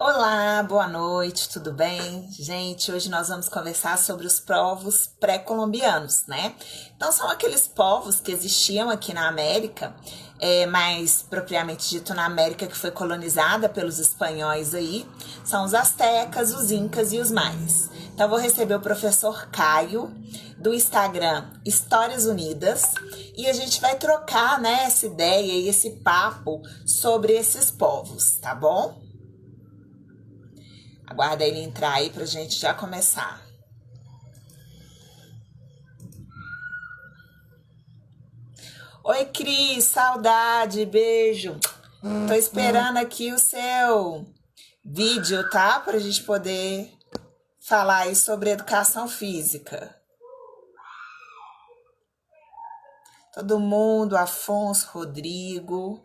Olá, boa noite, tudo bem? Gente, hoje nós vamos conversar sobre os povos pré-colombianos, né? Então, são aqueles povos que existiam aqui na América, mais propriamente dito na América que foi colonizada pelos espanhóis aí. São os astecas, os incas e os maias. Então, eu vou receber o professor Caio, do Instagram Histórias Unidas, e a gente vai trocar, né, essa ideia e esse papo sobre esses povos, tá bom? Aguarda ele entrar aí pra gente já começar. Oi, Cris, saudade, beijo. Tô esperando aqui o seu vídeo, tá? Pra gente poder falar aí sobre educação física. Todo mundo, Afonso, Rodrigo.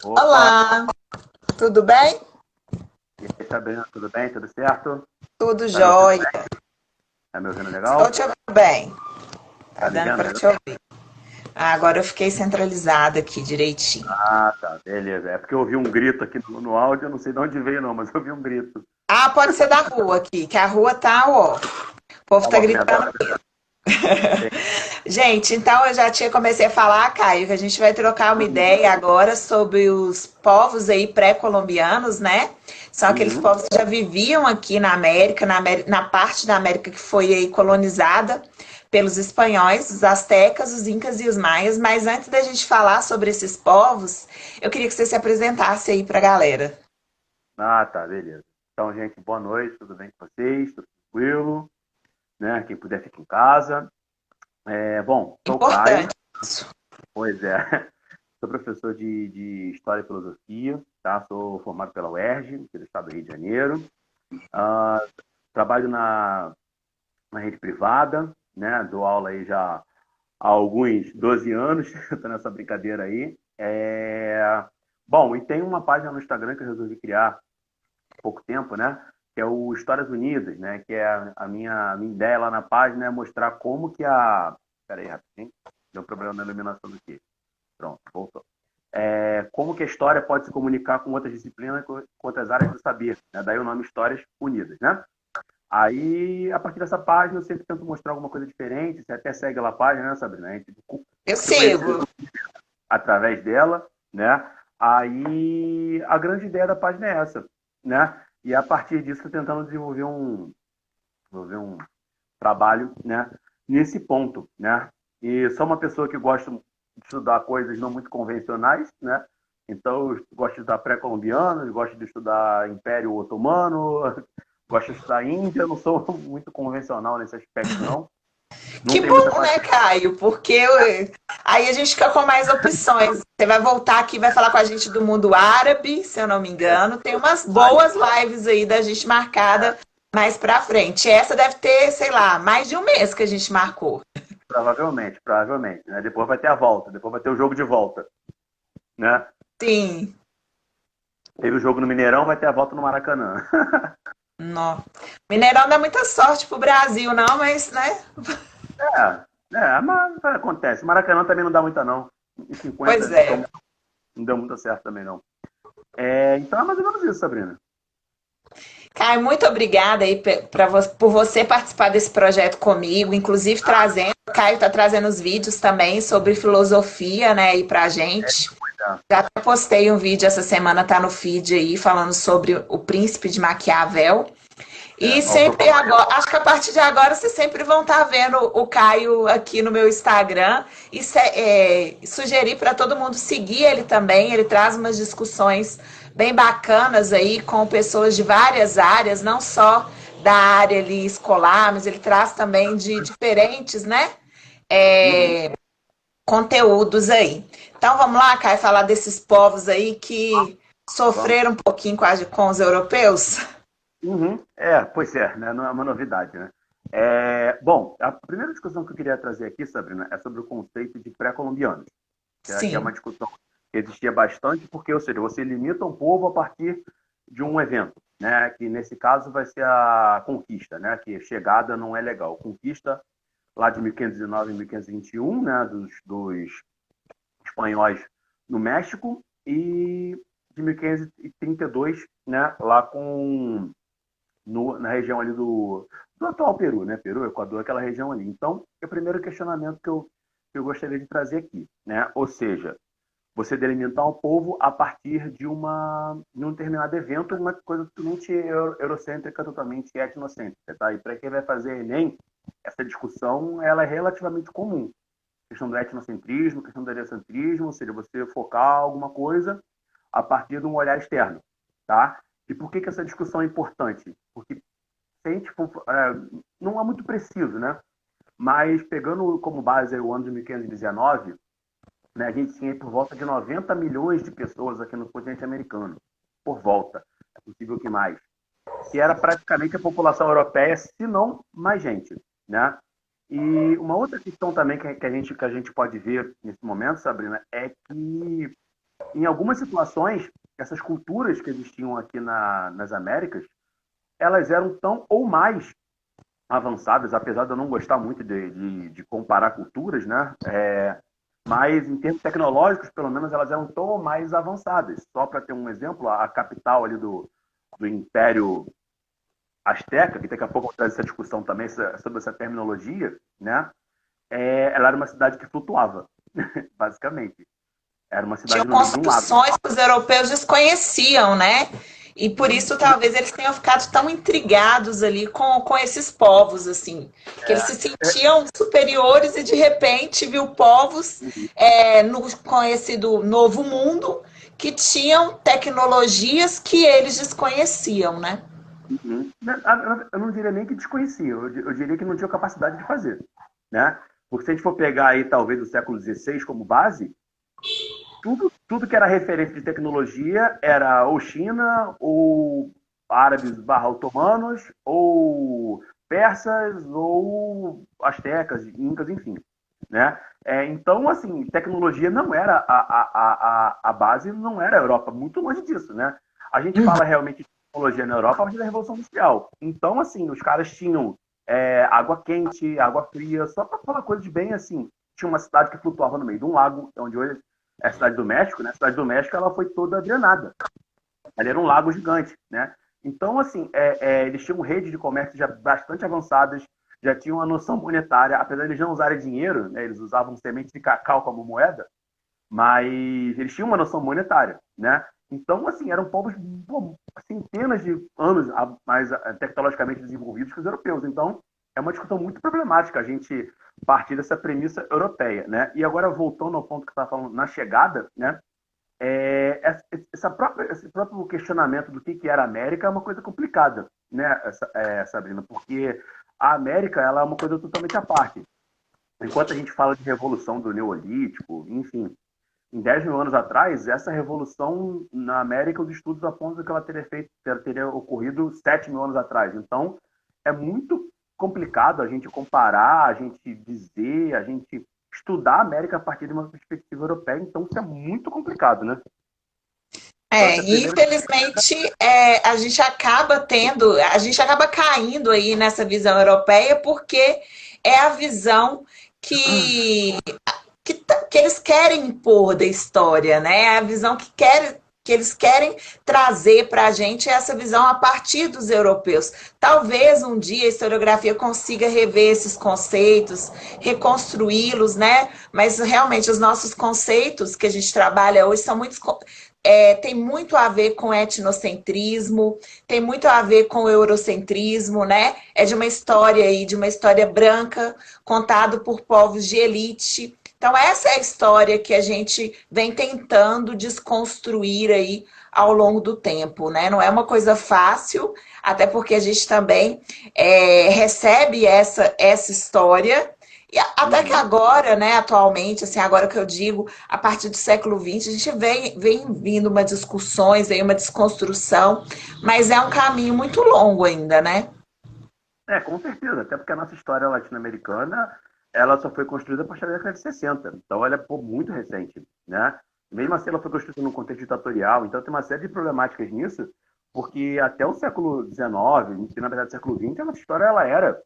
Opa, Olá, tudo bem? e aí, Sabrina, tudo bem? Tudo certo? Tudo Tá me ouvindo jóia. bem? Tá me ouvindo Estou legal? te ouvindo bem. Tá Tá me dando vendo para legal? te ouvir. Ah, agora eu fiquei centralizada aqui direitinho. Ah, tá, beleza. É porque eu ouvi um grito aqui no áudio, eu não sei de onde veio não, mas eu ouvi um grito. Ah, pode ser da rua aqui, que a rua tá, ó. O povo Tá tá gritando. movimentada? Gente, então eu já tinha comecei a falar, Caio, que a gente vai trocar uma Uhum, ideia agora sobre os povos aí pré-colombianos, né? São aqueles uhum. povos que já viviam aqui na América, na parte da América que foi aí colonizada pelos espanhóis, os astecas, os incas e os maias. Mas antes da gente falar sobre esses povos, eu queria que você se apresentasse aí pra galera. Ah, tá, beleza. Então, gente, boa noite, tudo bem com vocês? Tudo tranquilo? Né? Quem puder fica em casa. Bom, sou o Caio, Importante. pois é, sou professor de História e Filosofia, tá? Sou formado pela UERJ, aqui do estado do Rio de Janeiro. Ah, trabalho na rede privada, né? Dou aula aí já há alguns 12 anos, estou nessa brincadeira aí. Bom, e tem uma página no Instagram que eu resolvi criar há pouco tempo, né? Que é o Histórias Unidas, né? Que é a minha ideia lá na página é mostrar como que a... Pera aí, rapidinho. Deu problema na iluminação do aqui. Pronto, voltou. Como que a história pode se comunicar com outras disciplinas, com outras áreas do saber, né? Daí o nome Histórias Unidas, né? Aí, a partir dessa página, eu sempre tento mostrar alguma coisa diferente. Você até segue lá a página, né, Sabrina? A gente Eu se conheceu sigo. através dela, né? Aí, a grande ideia da página é essa, né? E a partir disso, estou tentando desenvolver um trabalho, né? Nesse ponto, né? E sou uma pessoa que gosta de estudar coisas não muito convencionais, né? Então, eu gosto de estudar pré-colombianos, gosto de estudar Império Otomano, gosto de estudar Índia, não sou muito convencional nesse aspecto, não. Não Que tem muita bom, paciência. né, Caio? Porque aí a gente fica com mais opções. Você vai voltar aqui, vai falar com a gente do mundo árabe, se eu não me engano. Tem umas Aí, boas lives aí da gente marcada mais pra frente. Essa deve ter, sei lá, mais de um mês que a gente marcou. provavelmente, né? Depois vai ter a volta, depois vai ter o jogo de volta, né? Sim. Teve o jogo no Mineirão, vai ter a volta no Maracanã. Não. Mineirão dá muita sorte pro Brasil, não, mas, né? Mas acontece. Maracanã também não dá muita, não. Em Pois 50, é. não deu muito certo também, não. Então é mais ou menos isso, Sabrina. Caio, muito obrigada aí por você participar desse projeto comigo, inclusive trazendo, o Caio está trazendo os vídeos também sobre filosofia, né, aí pra gente. Já até postei um vídeo essa semana, tá no feed aí, falando sobre o Príncipe de Maquiavel. E sempre Autopropaganda. agora, acho que a partir de agora vocês sempre vão estar vendo o Caio aqui no meu Instagram e sugerir para todo mundo seguir ele também. Ele traz umas discussões bem bacanas aí com pessoas de várias áreas, não só da área ali escolar, mas ele traz também de diferentes, né? Uhum. é, conteúdos aí. Então vamos lá, Caio, falar desses povos aí que Vamos. sofreram um pouquinho com os europeus. Uhum. Pois é, né? Não é uma novidade, né? Bom, a primeira discussão que eu queria trazer aqui, Sabrina, é sobre o conceito de pré-colombianos, que é uma Sim. discussão que existia bastante, porque, ou seja, você limita um povo a partir de um evento, né? Que nesse caso vai ser a conquista, né? Que chegada não é legal. Conquista lá de 1519 e 1521, né? Dos espanhóis no México e de 1532, né? Lá na região ali do atual Peru, né? Peru, Equador, aquela região ali. Então, é o primeiro questionamento que eu gostaria de trazer aqui, né? Ou seja, você delimitar um povo a partir de um determinado evento, uma coisa totalmente eurocêntrica, totalmente etnocêntrica, tá? E para quem vai fazer Enem, essa discussão ela é relativamente comum. Questão do etnocentrismo, questão do eurocentrismo, ou seja, você focar alguma coisa a partir de um olhar externo, tá? E por que essa discussão é importante? Porque se a gente for, não é muito preciso, né? Mas pegando como base o ano de 1519, né, a gente tinha por volta de 90 milhões de pessoas aqui no continente americano, por volta, é possível que mais, que era praticamente a população europeia, se não mais gente, né? E uma outra questão também que a gente pode ver nesse momento, Sabrina, é que em algumas situações, essas culturas que existiam aqui nas Américas, elas eram tão ou mais avançadas, apesar de eu não gostar muito de comparar culturas, né? Mas em termos tecnológicos, pelo menos, elas eram tão ou mais avançadas. Só para ter um exemplo, a capital ali do Império Azteca, que daqui a pouco eu vou trazer essa discussão também sobre essa terminologia, né? Ela era uma cidade que flutuava, basicamente. Era uma Tinham cidade no meio de um lago. construções que os europeus desconheciam, né? E por isso talvez eles tenham ficado tão intrigados ali com esses povos, assim, que eles se sentiam superiores e de repente viu povos no conhecido Novo Mundo que tinham tecnologias que eles desconheciam, né? Uhum. Eu não diria nem que desconhecia, eu diria que não tinha capacidade de fazer, né? Porque se a gente for pegar aí talvez o século XVI como base, tudo que era referência de tecnologia era ou China, ou árabes barra otomanos, ou persas, ou astecas, incas, enfim, né? Então, assim, tecnologia não era a base, não era a Europa, muito longe disso, né? A gente fala realmente de tecnologia na Europa a partir da Revolução Industrial. Então, assim, os caras tinham água quente, água fria, só para falar coisas bem assim. Tinha uma cidade que flutuava no meio de um lago, onde hoje é a cidade do México, né? A cidade do México ela foi toda drenada. Ali era um lago gigante, né? Então, assim, eles tinham redes de comércio já bastante avançadas, já tinham uma noção monetária, apesar de eles não usarem dinheiro, né? Eles usavam sementes de cacau como moeda, mas eles tinham uma noção monetária, né? Então, assim, eram povos centenas de anos mais tecnologicamente desenvolvidos que os europeus. Então, é uma discussão muito problemática a gente partir dessa premissa europeia, né? E agora, voltando ao ponto que você estava falando, na chegada, né? Esse próprio questionamento do que era a América é uma coisa complicada, né, Sabrina? Porque a América ela é uma coisa totalmente à parte. Enquanto a gente fala de revolução do Neolítico, enfim, em 10 mil anos atrás, essa revolução na América, os estudos apontam que ela teria ocorrido 7 mil anos atrás. Então, é muito complicado a gente comparar, a gente dizer, a gente estudar a América a partir de uma perspectiva europeia. Então, isso é muito complicado, né? Então, essa é a primeira... Infelizmente, a gente acaba caindo aí nessa visão europeia porque é a visão que que eles querem impor da história, né? É a visão que eles querem trazer para a gente essa visão a partir dos europeus. Talvez um dia a historiografia consiga rever esses conceitos, reconstruí-los, né? Mas realmente os nossos conceitos que a gente trabalha hoje são muito tem muito a ver com etnocentrismo, tem muito a ver com eurocentrismo, né? É de uma história aí, de uma história branca, contado por povos de elite. Então, essa é a história que a gente vem tentando desconstruir aí ao longo do tempo, né? Não é uma coisa fácil, até porque a gente também recebe essa história. E até que agora, né, atualmente, assim, agora que eu digo, a partir do século XX, a gente vem vindo uma discussões, aí uma desconstrução, mas é um caminho muito longo ainda, né? Com certeza, até porque a nossa história latino-americana ela só foi construída a partir da década de 60, então ela é muito recente, né? Mesmo assim, ela foi construída num contexto ditatorial, então tem uma série de problemáticas nisso, porque até o século XIX, e na verdade o século XX, a nossa história ela era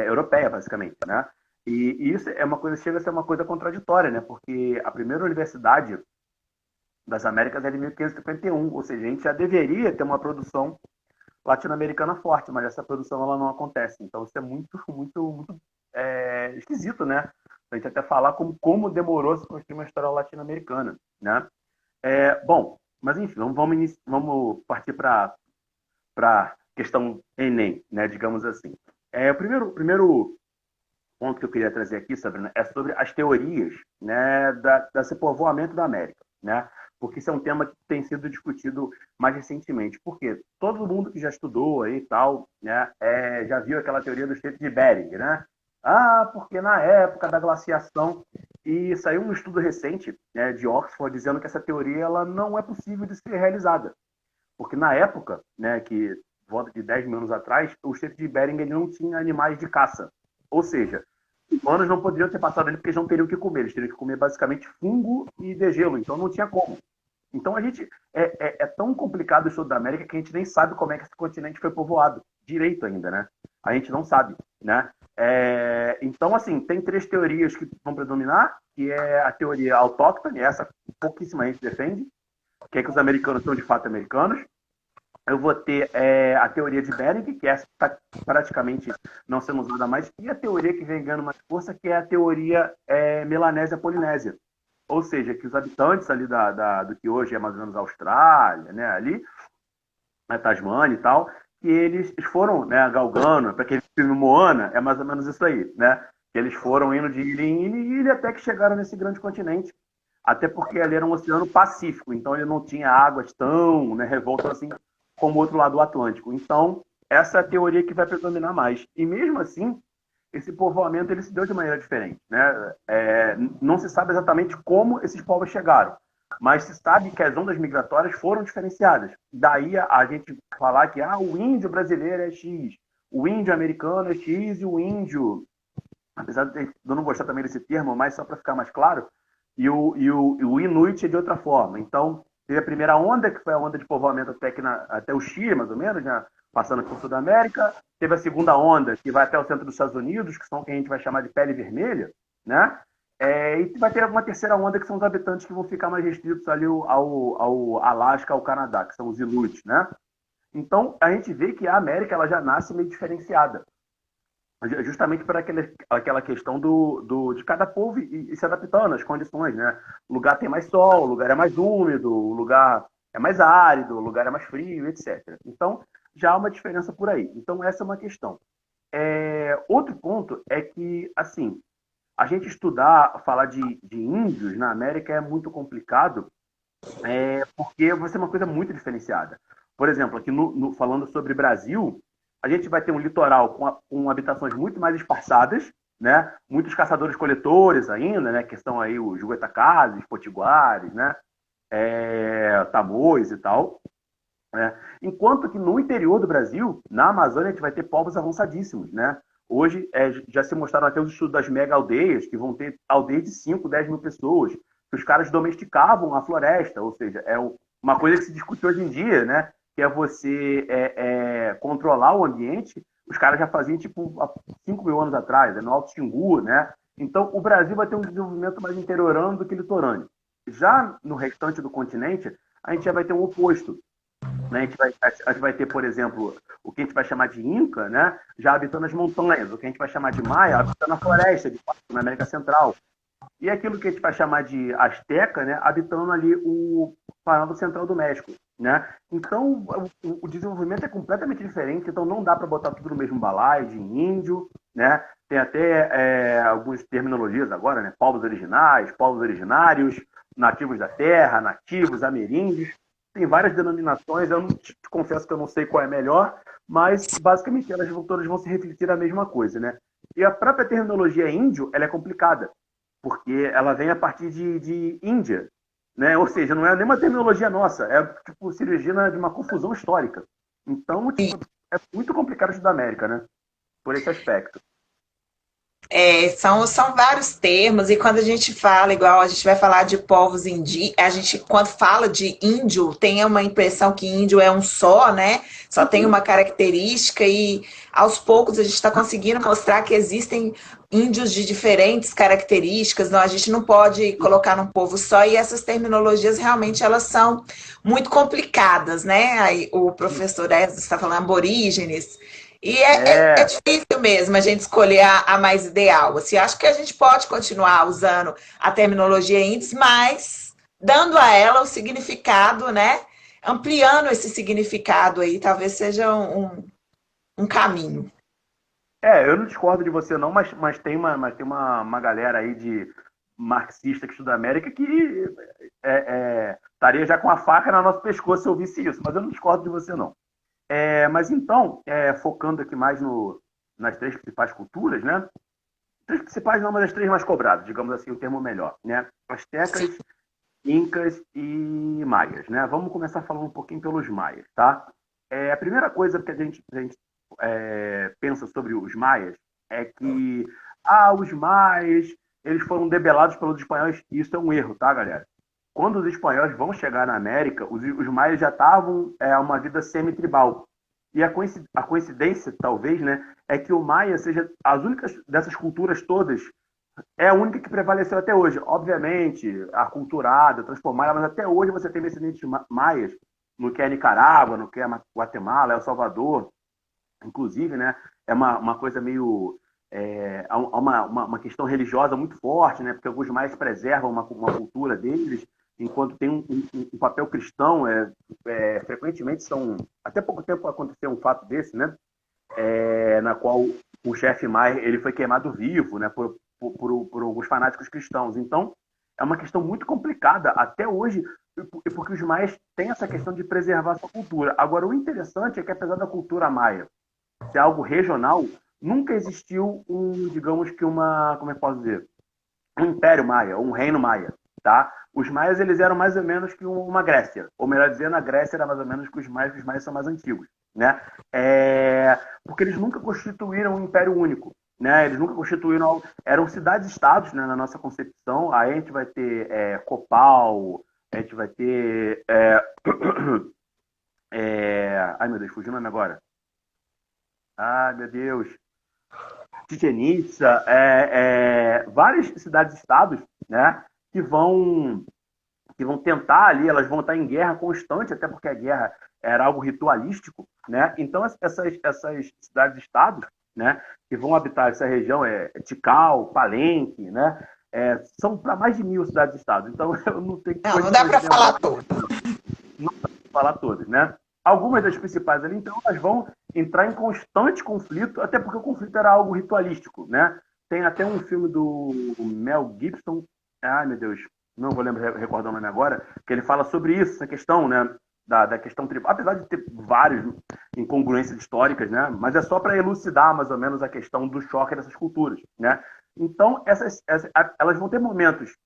europeia, basicamente, né? E isso é uma coisa, chega a ser uma coisa contraditória, né? Porque a primeira universidade das Américas é de 1551, ou seja, a gente já deveria ter uma produção latino-americana forte, mas essa produção ela não acontece. Então isso é muito esquisito, né? A gente até falar como demorou se construir uma história latino-americana, né? Bom, mas enfim, vamos partir para a questão Enem, né? Digamos assim. O primeiro ponto que eu queria trazer aqui, Sabrina, é sobre as teorias, né, desse povoamento da América, né? Porque isso é um tema que tem sido discutido mais recentemente. Porque todo mundo que já estudou aí e tal, né, já viu aquela teoria do Estreito de Bering, né? Ah, porque na época da glaciação e saiu um estudo recente, né, de Oxford dizendo que essa teoria ela não é possível de ser realizada, porque na época, né, que volta de 10 mil anos atrás, o Estreito de Bering ele não tinha animais de caça, ou seja, humanos não poderiam ter passado ali porque eles não teriam o que comer. Eles teriam que comer basicamente fungo e degelo. Então não tinha como. Então a gente é tão complicado o estudo da América que a gente nem sabe como é que esse continente foi povoado direito ainda, né? A gente não sabe, né? Então assim tem três teorias que vão predominar, que é a teoria autóctone, essa pouquíssima gente defende, que é que os americanos são de fato americanos. Eu vou ter a teoria de Bering, que essa está praticamente não sendo usada mais, e a teoria que vem ganhando mais força, que é a teoria melanésia-polinésia. Ou seja, que os habitantes ali do que hoje é mais ou menos a Austrália, né, ali, a Tasmânia e tal, que eles foram, né, galgando, para aquele filme Moana, é mais ou menos isso aí, né? Que eles foram indo de ilha em ilha até que chegaram nesse grande continente. Até porque ali era um oceano pacífico, então ele não tinha águas tão, né, revoltas assim como o outro lado do Atlântico. Então, essa é a teoria que vai predominar mais. E mesmo assim, esse povoamento ele se deu de maneira diferente, né? Não se sabe exatamente como esses povos chegaram, mas se sabe que as ondas migratórias foram diferenciadas. Daí a gente falar que o índio brasileiro é X, o índio americano é X e o índio, apesar de eu não gostar também desse termo, mas só para ficar mais claro, e o Inuit é de outra forma. Então, teve a primeira onda, que foi a onda de povoamento até o Chile, mais ou menos, né? Passando por Sul da América. Teve a segunda onda, que vai até o centro dos Estados Unidos, que são o que a gente vai chamar de pele vermelha, né? E vai ter uma terceira onda, que são os habitantes que vão ficar mais restritos ali ao Alasca, ao Canadá, que são os Inuits, né? Então, a gente vê que a América ela já nasce meio diferenciada, justamente por aquela questão de cada povo e se adaptando às condições, né? O lugar tem mais sol, o lugar é mais úmido, o lugar é mais árido, o lugar é mais frio, etc. Então, já há uma diferença por aí. Então, essa é uma questão. Outro ponto é que, assim, a gente estudar, falar de índios na América é muito complicado, porque vai ser uma coisa muito diferenciada. Por exemplo, aqui falando sobre Brasil, a gente vai ter um litoral com habitações muito mais espaçadas, né? Muitos caçadores-coletores ainda, né? Que são aí os goitacazes, potiguares, né? Tamoios e tal. Né? Enquanto que no interior do Brasil, na Amazônia, a gente vai ter povos avançadíssimos, né? Hoje já se mostraram até os estudos das mega aldeias, que vão ter aldeias de 5, 10 mil pessoas, que os caras domesticavam a floresta, ou seja, uma coisa que se discute hoje em dia, né? Que é você controlar o ambiente, os caras já faziam tipo há 5 mil anos atrás, no Alto Xingu, né? Então o Brasil vai ter um desenvolvimento mais interiorano do que litorâneo. Já no restante do continente, a gente já vai ter um oposto. Né? A gente vai ter, por exemplo, o que a gente vai chamar de Inca, né? Já habitando as montanhas, o que a gente vai chamar de Maia, habitando a floresta, na América Central. E aquilo que a gente vai chamar de Azteca, né? Habitando ali o Planalto Central do México. Né? Então, o desenvolvimento é completamente diferente, então não dá para botar tudo no mesmo balaio de índio, né? Tem até algumas terminologias agora, né? Povos originais, povos originários, nativos da terra, nativos, ameríndios. Tem várias denominações, eu te confesso que eu não sei qual é melhor, mas basicamente elas todas vão se refletir a mesma coisa, né? E a própria terminologia índio, ela é complicada, porque ela vem a partir de Índia, né? Ou seja, não é nem uma terminologia nossa, é tipo se origina de uma confusão histórica. Então, tipo, é muito complicado estudar América, né? Por esse aspecto. São vários termos, e quando a gente fala, igual a gente vai falar de povos indígenas, a gente, quando fala de índio, tem uma impressão que índio é um só, né? Só tem uma característica, e aos poucos a gente está conseguindo mostrar que existem índios de diferentes características, não, a gente não pode colocar num povo só, e essas terminologias realmente elas são muito complicadas, né? Aí, o professor Ezra está falando aborígenes, e é É, difícil mesmo a gente escolher a mais ideal. Assim, acho que a gente pode continuar usando a terminologia índice, mas dando a ela o significado, né? Ampliando esse significado aí, talvez seja um caminho. eu não discordo de você não, mas tem uma galera aí de marxista que estuda a América que estaria já com a faca no nosso pescoço se eu ouvisse isso, mas eu não discordo de você não. Mas então, focando aqui mais nas três principais culturas, né? Três principais não, mas as três mais cobradas, digamos assim, o termo melhor, né? Astecas, Sim. Incas e Maias, né? Vamos começar falando um pouquinho pelos Maias, tá? A primeira coisa que a gente pensa sobre os Maias é que, os Maias, eles foram debelados pelos espanhóis, e isso é um erro, tá, galera? Quando os espanhóis vão chegar na América, os Maias já estavam uma vida semi-tribal. E a coincidência, talvez, né, é que o Maia seja as únicas dessas culturas todas é a única que prevaleceu até hoje. Obviamente, aculturada, transformada, mas até hoje você tem descendentes maias no que é Nicarágua, no que é Guatemala, El Salvador, inclusive, né? É uma coisa meio. Há uma questão religiosa muito forte, né? Porque alguns maias preservam uma cultura deles, enquanto tem um papel cristão. Frequentemente são. Até pouco tempo aconteceu um fato desse, né? Na qual o chefe Maia ele foi queimado vivo, né, por alguns fanáticos cristãos. Então, é uma questão muito complicada até hoje, porque os maias têm essa questão de preservar a sua cultura. Agora, o interessante é que, apesar da cultura maia ser algo regional, nunca existiu digamos que como é que posso dizer? Um império maia, um reino maia, tá? Os maias, eles eram mais ou menos que uma Grécia, ou melhor dizendo, a Grécia era mais ou menos que os maias são mais antigos, né? Porque eles nunca constituíram um império único, né? Eles nunca constituíram, eram cidades-estados, né, na nossa concepção. Aí a gente vai ter Copal, a gente vai ter ai meu Deus, fugiu o nome agora. Ai meu Deus, Chichen Itza, várias cidades-estados, né, que vão tentar ali, elas vão estar em guerra constante, até porque a guerra era algo ritualístico, né? Então essas cidades-estados, né, que vão habitar essa região Tikal, Palenque, né? São para mais de 1.000 cidades-estados. Então eu não tenho Não, não dá condições para de lembrar falar tudo. falar todas, né? Algumas das principais ali, então, elas vão entrar em constante conflito, até porque o conflito era algo ritualístico, né? Tem até um filme do Mel Gibson, ai meu Deus, não vou lembrar, recordar o nome agora, que ele fala sobre isso, essa questão, né? Da questão tribal, apesar de ter várias incongruências históricas, né? Mas é só para elucidar mais ou menos a questão do choque dessas culturas, né? Então, elas vão ter momentos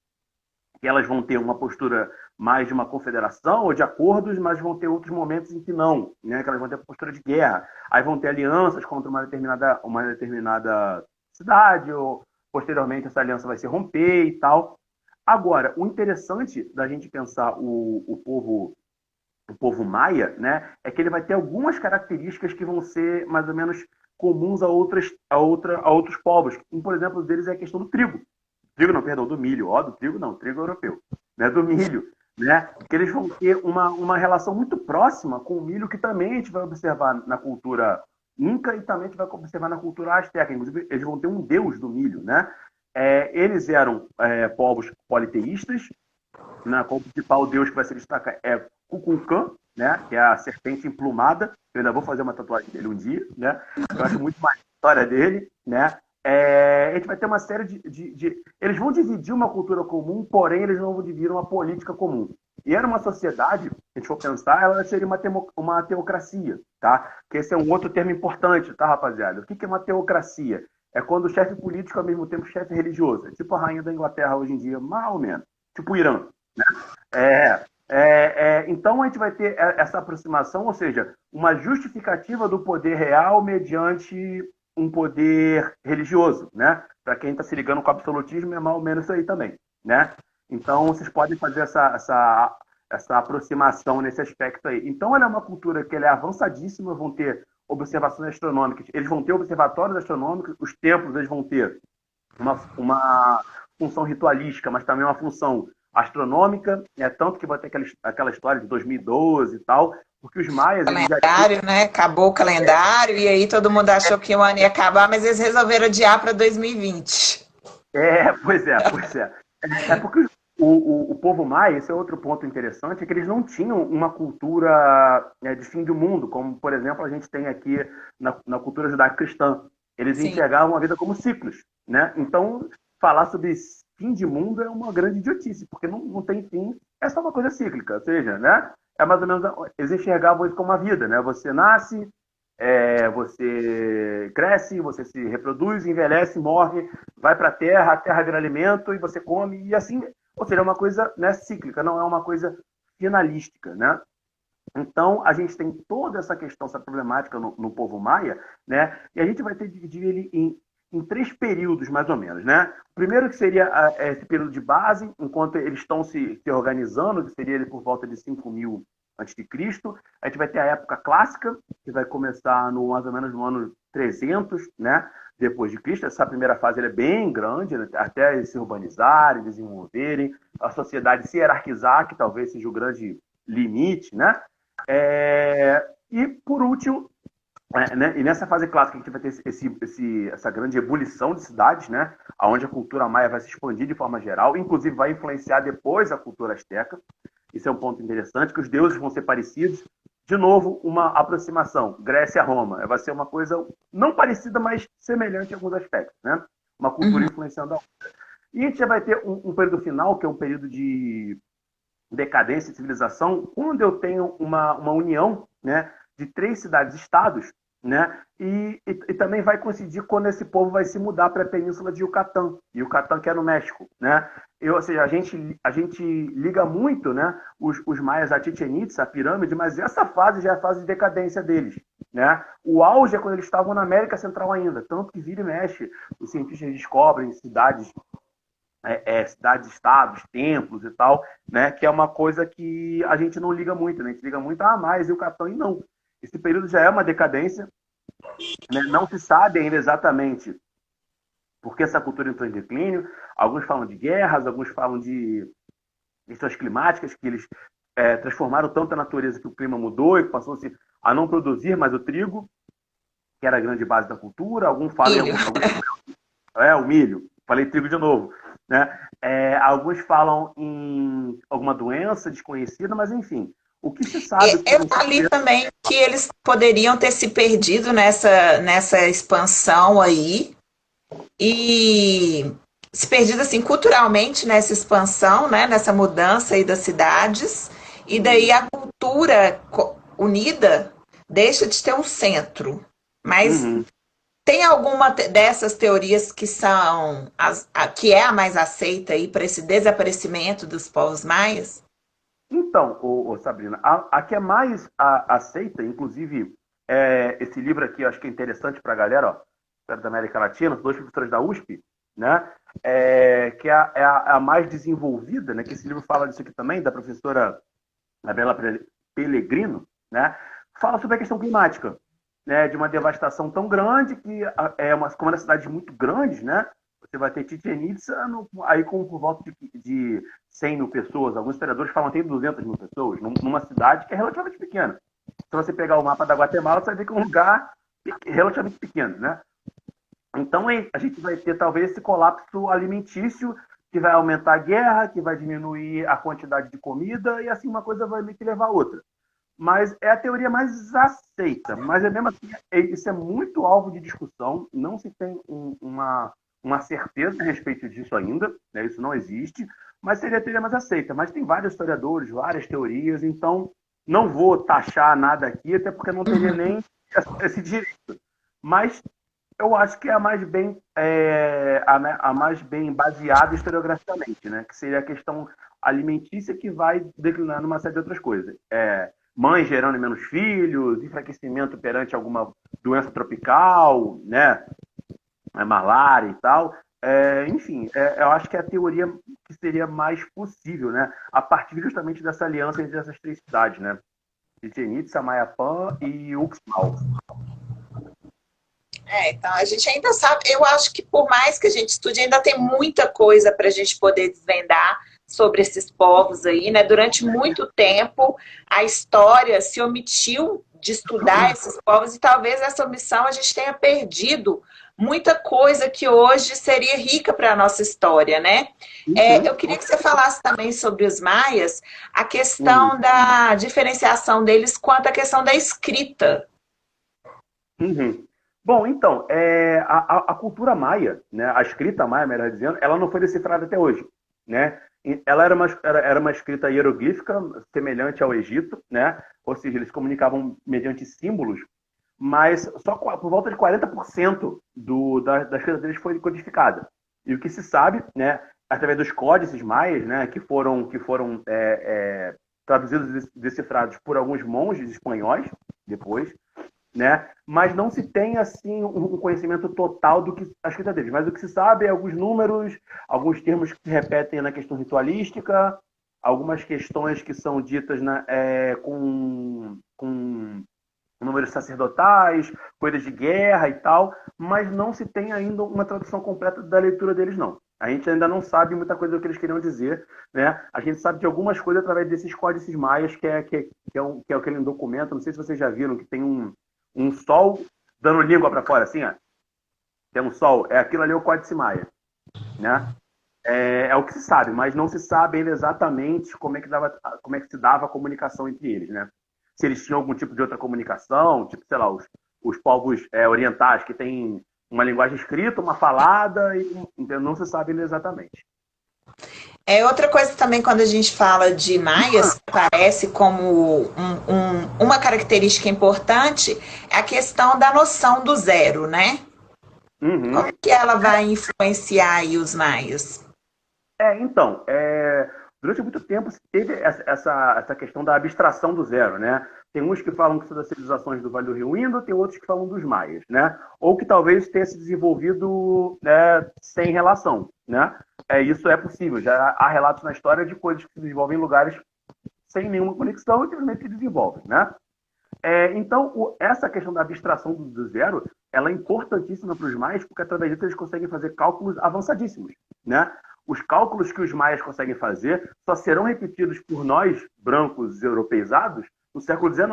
que elas vão ter uma postura mais de uma confederação ou de acordos, mas vão ter outros momentos em que não, né? Que elas vão ter postura de guerra. Aí vão ter alianças contra uma determinada cidade, ou posteriormente essa aliança vai se romper e tal. Agora, o interessante da gente pensar o povo maia, né, é que ele vai ter algumas características que vão ser mais ou menos comuns a outros povos. Um, por exemplo, deles é a questão do trigo. Trigo não, perdão, do milho. Ó, do trigo não, trigo europeu. Né, do milho. Né, que eles vão ter uma relação muito próxima com o milho, que também a gente vai observar na cultura inca e também a gente vai observar na cultura asteca. Inclusive, eles vão ter um deus do milho. Né? Eles eram povos politeístas, né, qual o principal deus que vai se destacar é Kukulkan, né, que é a serpente emplumada. Eu ainda vou fazer uma tatuagem dele um dia, né? Eu acho muito mais a história dele, né? A gente vai ter uma série eles vão dividir uma cultura comum, porém eles não vão dividir uma política comum. E era uma sociedade, se a gente for pensar, ela seria uma teocracia, tá? Que esse é um outro termo importante, tá, rapaziada? O que é uma teocracia? É quando o chefe político é ao mesmo tempo chefe religioso. É tipo a rainha da Inglaterra hoje em dia, mais ou menos. Tipo o Irã. Então a gente vai ter essa aproximação, ou seja, uma justificativa do poder real mediante um poder religioso, né? Para quem está se ligando com o absolutismo, é mais ou menos isso aí também, né? Então, vocês podem fazer essa aproximação nesse aspecto aí. Então, ela é uma cultura que ela é avançadíssima, vão ter observações astronômicas, eles vão ter observatórios astronômicos, os templos eles vão ter uma função ritualística, mas também uma função astronômica, tanto que vai ter aquela história de 2012 e tal, porque os maias eles já tinham. Calendário, né? Acabou o calendário e aí todo mundo achou que o ano ia acabar, mas eles resolveram adiar para 2020. Pois é, pois é. É porque o povo maia, esse é outro ponto interessante, é que eles não tinham uma cultura de fim do mundo, como, por exemplo, a gente tem aqui na cultura judaico-cristã. Eles Sim. enxergavam a vida como ciclos, né? Então, falar sobre fim de mundo é uma grande idiotice, porque não tem fim, é só uma coisa cíclica, ou seja, né? É mais ou menos, eles enxergavam isso como a vida, né? Você nasce, você cresce, você se reproduz, envelhece, morre, vai para a terra vira alimento e você come, e assim, ou seja, é uma coisa, né, cíclica, não é uma coisa finalística, né? Então, a gente tem toda essa questão, essa problemática no povo maia, né? E a gente vai ter que dividir ele em três períodos, mais ou menos, né? O primeiro que seria esse período de base, enquanto eles estão se organizando, que seria ele por volta de 5.000 antes de Cristo. A gente vai ter a época clássica, que vai começar mais ou menos no ano 300, né? Depois de Cristo. Essa primeira fase é bem grande, né? Até eles se urbanizarem, desenvolverem, a sociedade se hierarquizar, que talvez seja o grande limite, né? E, por último, né? E nessa fase clássica a gente vai ter essa grande ebulição de cidades, né? Onde a cultura maia vai se expandir de forma geral, inclusive vai influenciar depois a cultura asteca. Isso é um ponto interessante, que os deuses vão ser parecidos. De novo, uma aproximação, Grécia-Roma. Vai ser uma coisa não parecida, mas semelhante em alguns aspectos, né? Uma cultura influenciando a outra. E a gente já vai ter um período final, que é um período de decadência e civilização, quando eu tenho uma união, né, de 3 cidades-estados, né, e também vai coincidir quando esse povo vai se mudar para a península de Yucatán, Yucatán que é no México, né? Ou seja, a gente liga muito, né, os maias a Chichén Itzá, a pirâmide, mas essa fase já é a fase de decadência deles, né? O auge é quando eles estavam na América Central ainda, tanto que vira e mexe, os cientistas descobrem cidades cidades, estados, templos e tal, né? Que é uma coisa que a gente não liga muito, né? A gente liga muito, mais Yucatán, e não. Esse período já é uma decadência, né? Não se sabe ainda exatamente por que essa cultura entrou em declínio. Alguns falam de guerras, alguns falam de questões climáticas, que eles transformaram tanto a natureza que o clima mudou e passou-se a não produzir mais o trigo, que era a grande base da cultura. Alguns falam o milho. Falei trigo de novo. Né? Alguns falam em alguma doença desconhecida, mas enfim. O que se sabe... Eu li também que eles poderiam ter se perdido nessa expansão aí e se perdido assim culturalmente nessa expansão, né, nessa mudança aí das cidades, e daí a cultura unida deixa de ter um centro. Mas tem alguma dessas teorias que são que é a mais aceita aí para esse desaparecimento dos povos maias? Então, Sabrina, a que é mais aceita, inclusive, esse livro aqui, eu acho que é interessante para a galera, ó, da América Latina, 2 professores da USP, né? Que é a mais desenvolvida, né? Que esse livro fala disso aqui também, da professora Gabriela Pellegrino, né? Fala sobre a questão climática, né? De uma devastação tão grande que como é uma cidade muito grande, né? Você vai ter Chichén Itzá aí por volta de 100 mil pessoas. Alguns historiadores falam que tem 200 mil pessoas, numa cidade que é relativamente pequena. Se você pegar o mapa da Guatemala, você vai ver que é um lugar relativamente pequeno, né? Então, a gente vai ter talvez esse colapso alimentício que vai aumentar a guerra, que vai diminuir a quantidade de comida, e assim uma coisa vai meio que levar a outra. Mas é a teoria mais aceita. Mas mesmo assim, isso é muito alvo de discussão. Não se tem uma certeza a respeito disso ainda, né? Isso não existe, mas seria a teoria mais aceita. Mas tem vários historiadores, várias teorias, então não vou taxar nada aqui, até porque não teria nem esse direito. Mas eu acho que é a mais bem baseada historiograficamente, né? Que seria a questão alimentícia, que vai declinar numa série de outras coisas. mães gerando menos filhos, enfraquecimento perante alguma doença tropical, né? Malária e tal. Enfim, eu acho que é a teoria que seria mais possível, né? A partir justamente dessa aliança entre essas três cidades, né? Chichen Itza, Mayapã e Uxmal. Então a gente ainda sabe, eu acho que por mais que a gente estude, ainda tem muita coisa para a gente poder desvendar sobre esses povos aí, né? Durante muito tempo, a história se omitiu de estudar esses povos e talvez essa omissão a gente tenha perdido muita coisa que hoje seria rica para a nossa história, né? Eu queria que você falasse também sobre os maias, a questão da diferenciação deles quanto à questão da escrita. Uhum. Bom, então, a cultura maia, né, a escrita maia, melhor dizendo, ela não foi decifrada até hoje, né? Ela era uma escrita hieroglífica, semelhante ao Egito, né? Ou seja, eles comunicavam mediante símbolos, mas só por volta de 40% da escrita deles foi codificada. E o que se sabe, né, através dos códices maias, né, que foram traduzidos e decifrados por alguns monges espanhóis depois, né? Mas não se tem assim um conhecimento total do que a escrita deles. Mas o que se sabe é alguns números, alguns termos que se repetem na questão ritualística, algumas questões que são ditas com números sacerdotais, coisas de guerra e tal, mas não se tem ainda uma tradução completa da leitura deles, não. A gente ainda não sabe muita coisa do que eles queriam dizer, né? A gente sabe de algumas coisas através desses códices maias, que é aquele documento, não sei se vocês já viram, que tem um sol dando língua para fora, assim, ó. Tem um sol, aquilo ali é o Códice Maia, né? É o que se sabe, mas não se sabe ainda exatamente como é que se dava a comunicação entre eles, né? Se eles tinham algum tipo de outra comunicação, tipo, sei lá, os povos orientais que têm uma linguagem escrita, uma falada, então não se sabe ainda exatamente. Outra coisa também, quando a gente fala de maias, que aparece como uma característica importante, é a questão da noção do zero, né? Uhum. Como que ela vai influenciar aí os maias? Então, durante muito tempo se teve essa questão da abstração do zero, né? Tem uns que falam que são das civilizações do Vale do Rio Indo, tem outros que falam dos maias, né? Ou que talvez tenha se desenvolvido, né, sem relação, né? Isso é possível, já há relatos na história de coisas que se desenvolvem em lugares sem nenhuma conexão e simplesmente se desenvolvem, né? Então, essa questão da abstração do zero, ela é importantíssima para os maias, porque através disso eles conseguem fazer cálculos avançadíssimos, né? Os cálculos que os maias conseguem fazer só serão repetidos por nós, brancos europeizados, no século XIX,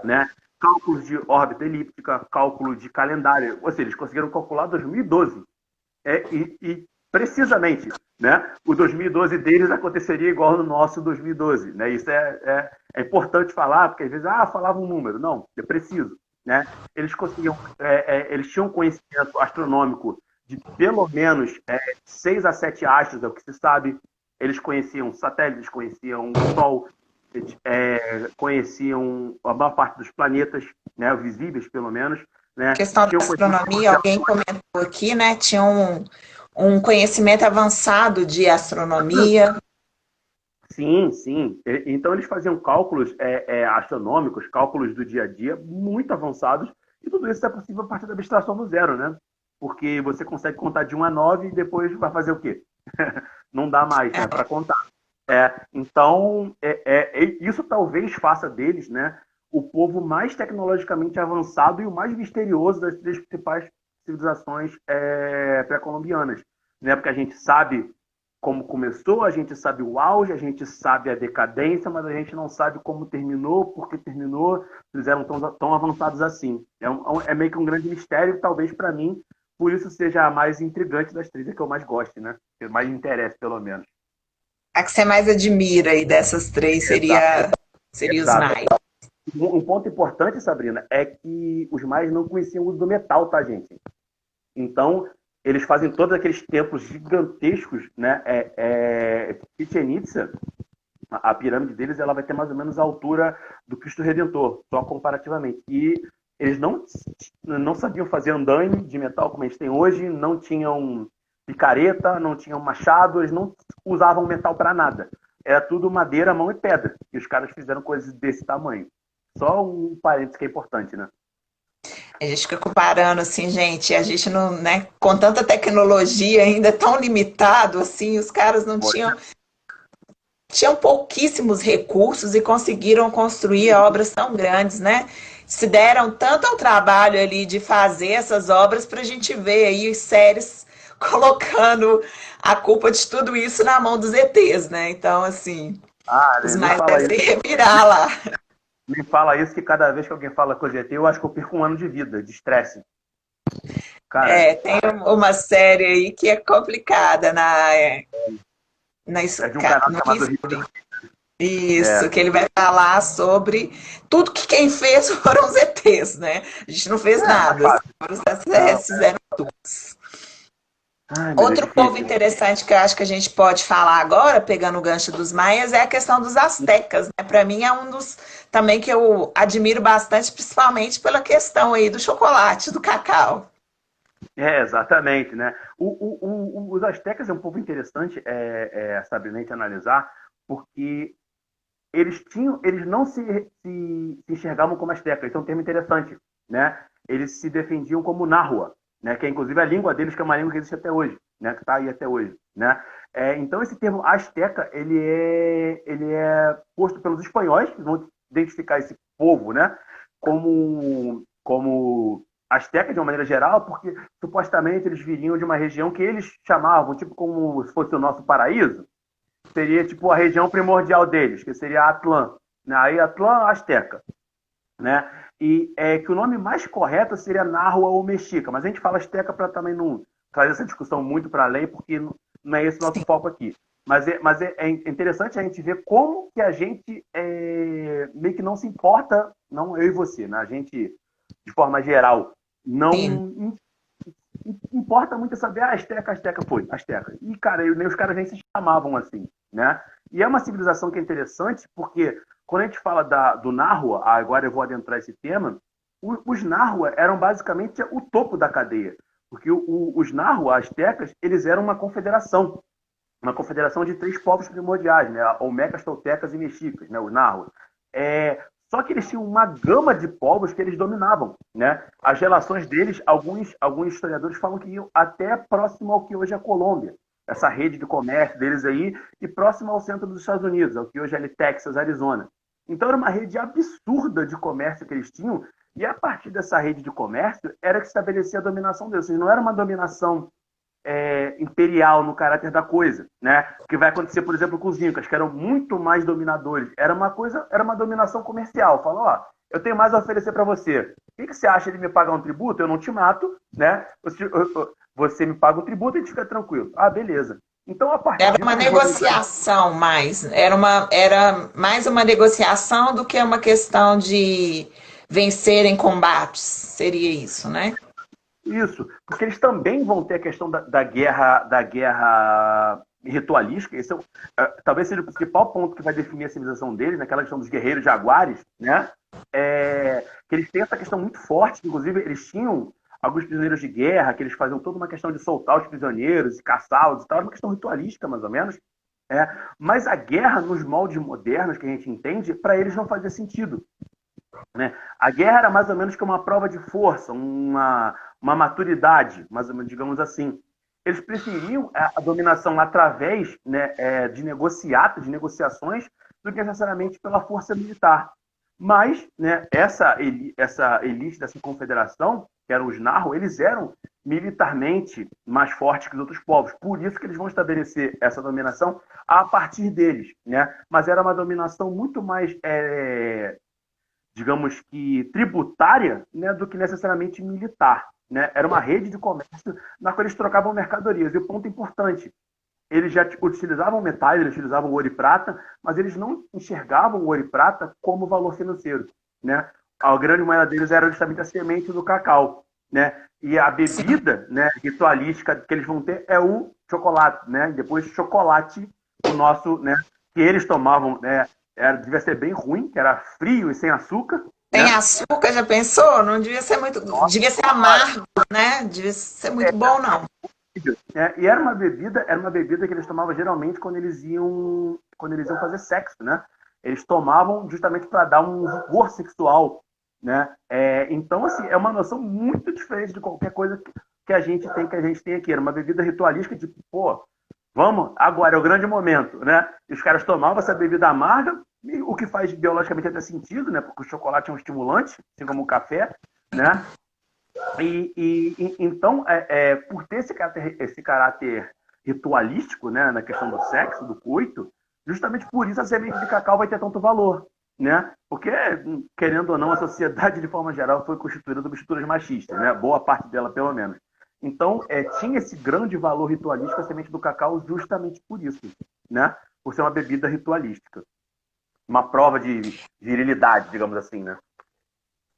né? Cálculos de órbita elíptica, cálculo de calendário, ou seja, eles conseguiram calcular 2012. E precisamente, né? O 2012 deles aconteceria igual no nosso 2012, né? Isso é importante falar, porque às vezes, falava um número. Não, é preciso, né? Eles conseguiam, eles tinham conhecimento astronômico de pelo menos 6 a 7 astros, é o que se sabe. Eles conheciam satélites, conheciam o Sol, conheciam a maior parte dos planetas, né? Visíveis, pelo menos, né? Questão da Tinham astronomia, alguém comentou aqui, né? Tinha um conhecimento avançado de astronomia. Sim, sim. Então eles faziam cálculos astronômicos, cálculos do dia a dia muito avançados, e tudo isso é possível a partir da abstração do zero, né? Porque você consegue contar de 1 a 9 e depois vai fazer o quê? Não dá mais, né, para contar. Então, isso talvez faça deles, né, o povo mais tecnologicamente avançado e o mais misterioso das três principais civilizações pré-colombianas, né? Porque a gente sabe como começou, a gente sabe o auge, a gente sabe a decadência, mas a gente não sabe como terminou, por que terminou, eles eram tão avançados assim. É meio que um grande mistério, talvez para mim, por isso seja a mais intrigante das três, que eu mais gosto, né? Que mais me interessa, pelo menos. A que você mais admira aí dessas três Exato, seria os exato. maias. Um ponto importante, Sabrina, é que os maias não conheciam o uso do metal, tá, gente? Então, eles fazem todos aqueles templos gigantescos, né? Chichen Itza, a pirâmide deles, ela vai ter mais ou menos a altura do Cristo Redentor, só comparativamente. E eles não sabiam fazer andaime de metal como a gente tem hoje, não tinham picareta, não tinham machado, eles não usavam metal para nada. era tudo madeira, mão e pedra. E os caras fizeram coisas desse tamanho. Só um parênteses que é importante, né? A gente fica comparando assim, gente, a gente não, né, com tanta tecnologia ainda tão limitado assim, os caras não Pois tinham pouquíssimos recursos e conseguiram construir obras tão grandes, né? Se deram tanto ao trabalho ali de fazer essas obras para a gente ver aí séries colocando a culpa de tudo isso na mão dos ETs, né? Então, assim, os nem mais fala devem se isso. revirar lá. Nem fala isso que cada vez que alguém fala coisa de ET, eu acho que eu perco um ano de vida, de estresse. Cara, É, tem uma série aí que é complicada é de um canal no chamado Rio. History. Isso, É, que ele vai falar sobre tudo que quem fez foram os ETs, né? A gente não fez mais nada, fácil. foram os Não. extraterrestres fizeram tudo. Ai, meu Deus, Outro povo difícil. interessante que eu acho que a gente pode falar agora, pegando o gancho dos maias, é a questão dos astecas, né? Para mim é um dos também que eu admiro bastante, principalmente pela questão aí do chocolate, do cacau. Exatamente, né? Os astecas é um povo interessante, Sabrina, a gente analisar, porque eles não se enxergavam como astecas, isso é um termo interessante, né? Eles se defendiam como nahua, né? Que é inclusive a língua deles, que é uma língua que existe até hoje, né? Que está aí até hoje, né? Então esse termo asteca, ele é posto pelos espanhóis, que vão identificar esse povo, né? Como asteca de uma maneira geral, porque supostamente eles viriam de uma região que eles chamavam, tipo como se fosse o nosso paraíso, seria tipo a região primordial deles, que seria Atlã, né? Aí Atlã Azteca, né? E que o nome mais correto seria Nahua ou Mexica, mas a gente fala Azteca para também não trazer essa discussão muito para além, porque não é esse o nosso foco aqui. Mas é interessante a gente ver como que a gente meio que não se importa, não eu e você, né? A gente, de forma geral, Sim, não importa muito saber, Azteca foi, Azteca. E, cara, os caras nem se chamavam assim, né? E é uma civilização que é interessante, porque quando a gente fala do Nahua, agora eu vou adentrar esse tema, os Nahua eram basicamente o topo da cadeia. Porque os Nahua, Aztecas, eles eram uma confederação de três povos primordiais, né? Olmecas, Toltecas e Mexicas, né? Os Nahua. Só que eles tinham uma gama de povos que eles dominavam, né? As relações deles, alguns historiadores falam que iam até próximo ao que hoje é a Colômbia, essa rede de comércio deles aí, e próximo ao centro dos Estados Unidos, ao que hoje é ali Texas, Arizona. Então era uma rede absurda de comércio que eles tinham, e a partir dessa rede de comércio era que se estabelecia a dominação deles. Ou seja, não era uma dominação imperial no caráter da coisa, né? O que vai acontecer, por exemplo, com os incas, que eram muito mais dominadores. Era uma dominação comercial. Falou, ó, eu tenho mais a oferecer para você. O que você acha de me pagar um tributo? Eu não te mato, né? Você me paga um tributo e a gente fica tranquilo. Ah, beleza. Então, a partir era disso, uma eles organizaram. negociação mais, era mais uma negociação do que uma questão de vencer em combates, seria isso, né? Isso, porque eles também vão ter a questão da guerra ritualística. Esse talvez seja o principal ponto que vai definir a civilização deles, naquela questão dos guerreiros jaguares, né? Que eles têm essa questão muito forte, que, inclusive eles tinham alguns prisioneiros de guerra, que eles faziam toda uma questão de soltar os prisioneiros e caçá-los e tal, era uma questão ritualística, mais ou menos. Mas a guerra, nos moldes modernos que a gente entende, para eles não fazia sentido, né? A guerra era mais ou menos que uma prova de força, uma maturidade, mais ou menos, digamos assim. Eles preferiam a dominação através, né, de negociações, do que necessariamente pela força militar. Mas, né, essa elite dessa confederação, que eram os Narro, eles eram militarmente mais fortes que os outros povos. Por isso que eles vão estabelecer essa dominação a partir deles, né? Mas era uma dominação muito mais digamos que tributária, né, do que necessariamente militar, né? Era uma rede de comércio na qual eles trocavam mercadorias. E o ponto importante, eles já utilizavam metais, eles utilizavam ouro e prata, mas eles não enxergavam o ouro e prata como valor financeiro, né? A grande moeda deles era justamente a semente do cacau, né? E a bebida, né, ritualística que eles vão ter é o chocolate, né? E depois chocolate, o nosso, né, que eles tomavam, né, devia ser bem ruim, que era frio e sem açúcar, Tem né? açúcar, já pensou? Não devia ser muito, devia ser amargo, né? Devia ser muito bom, não. E era uma bebida que eles tomavam geralmente quando eles iam fazer sexo, né? Eles tomavam justamente para dar um vigor sexual, né? Então, assim, é uma noção muito diferente de qualquer coisa que a gente tem aqui. Era uma bebida ritualística, tipo, pô, vamos, agora é o grande momento, né? E os caras tomavam essa bebida amarga, o que faz biologicamente até sentido, né? Porque o chocolate é um estimulante, assim como o café, né? Então, por ter esse caráter ritualístico, né, na questão do sexo, do coito, justamente por isso a semente de cacau vai ter tanto valor, né? Porque, querendo ou não, a sociedade, de forma geral, foi constituída por estruturas machistas, né? Boa parte dela, pelo menos. Então, tinha esse grande valor ritualístico a semente do cacau justamente por isso, né? Por ser uma bebida ritualística. Uma prova de virilidade, digamos assim, né?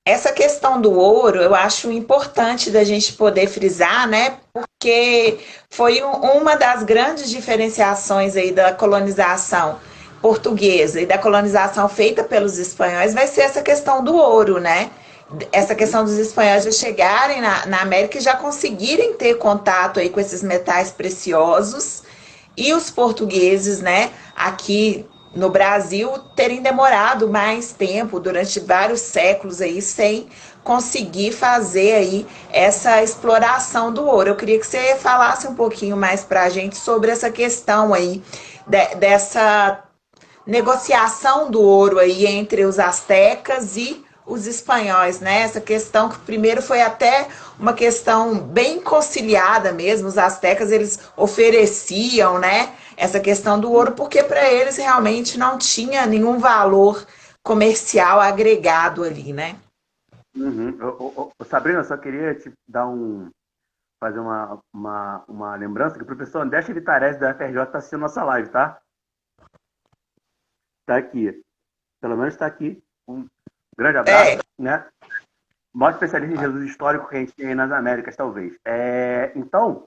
Essa questão do ouro, eu acho importante da gente poder frisar, né? Porque foi uma das grandes diferenciações aí da colonização portuguesa e da colonização feita pelos espanhóis vai ser essa questão do ouro, né? Essa questão dos espanhóis já chegarem na América e já conseguirem ter contato aí com esses metais preciosos e os portugueses, né, aqui no Brasil terem demorado mais tempo, durante vários séculos aí, sem conseguir fazer aí essa exploração do ouro. Eu queria que você falasse um pouquinho mais para a gente sobre essa questão aí, dessa negociação do ouro aí entre os astecas e os espanhóis, né? Essa questão que primeiro foi até uma questão bem conciliada mesmo, os astecas eles ofereciam, né, essa questão do ouro porque para eles realmente não tinha nenhum valor comercial agregado ali, né? Uhum. Sabrina, eu só queria te fazer uma lembrança que o professor André Vitarese da FRJ está assistindo nossa live, tá? Está aqui. Pelo menos está aqui. Um grande abraço, É, né? O maior especialista em Jesus histórico que a gente tem aí nas Américas, talvez. Então,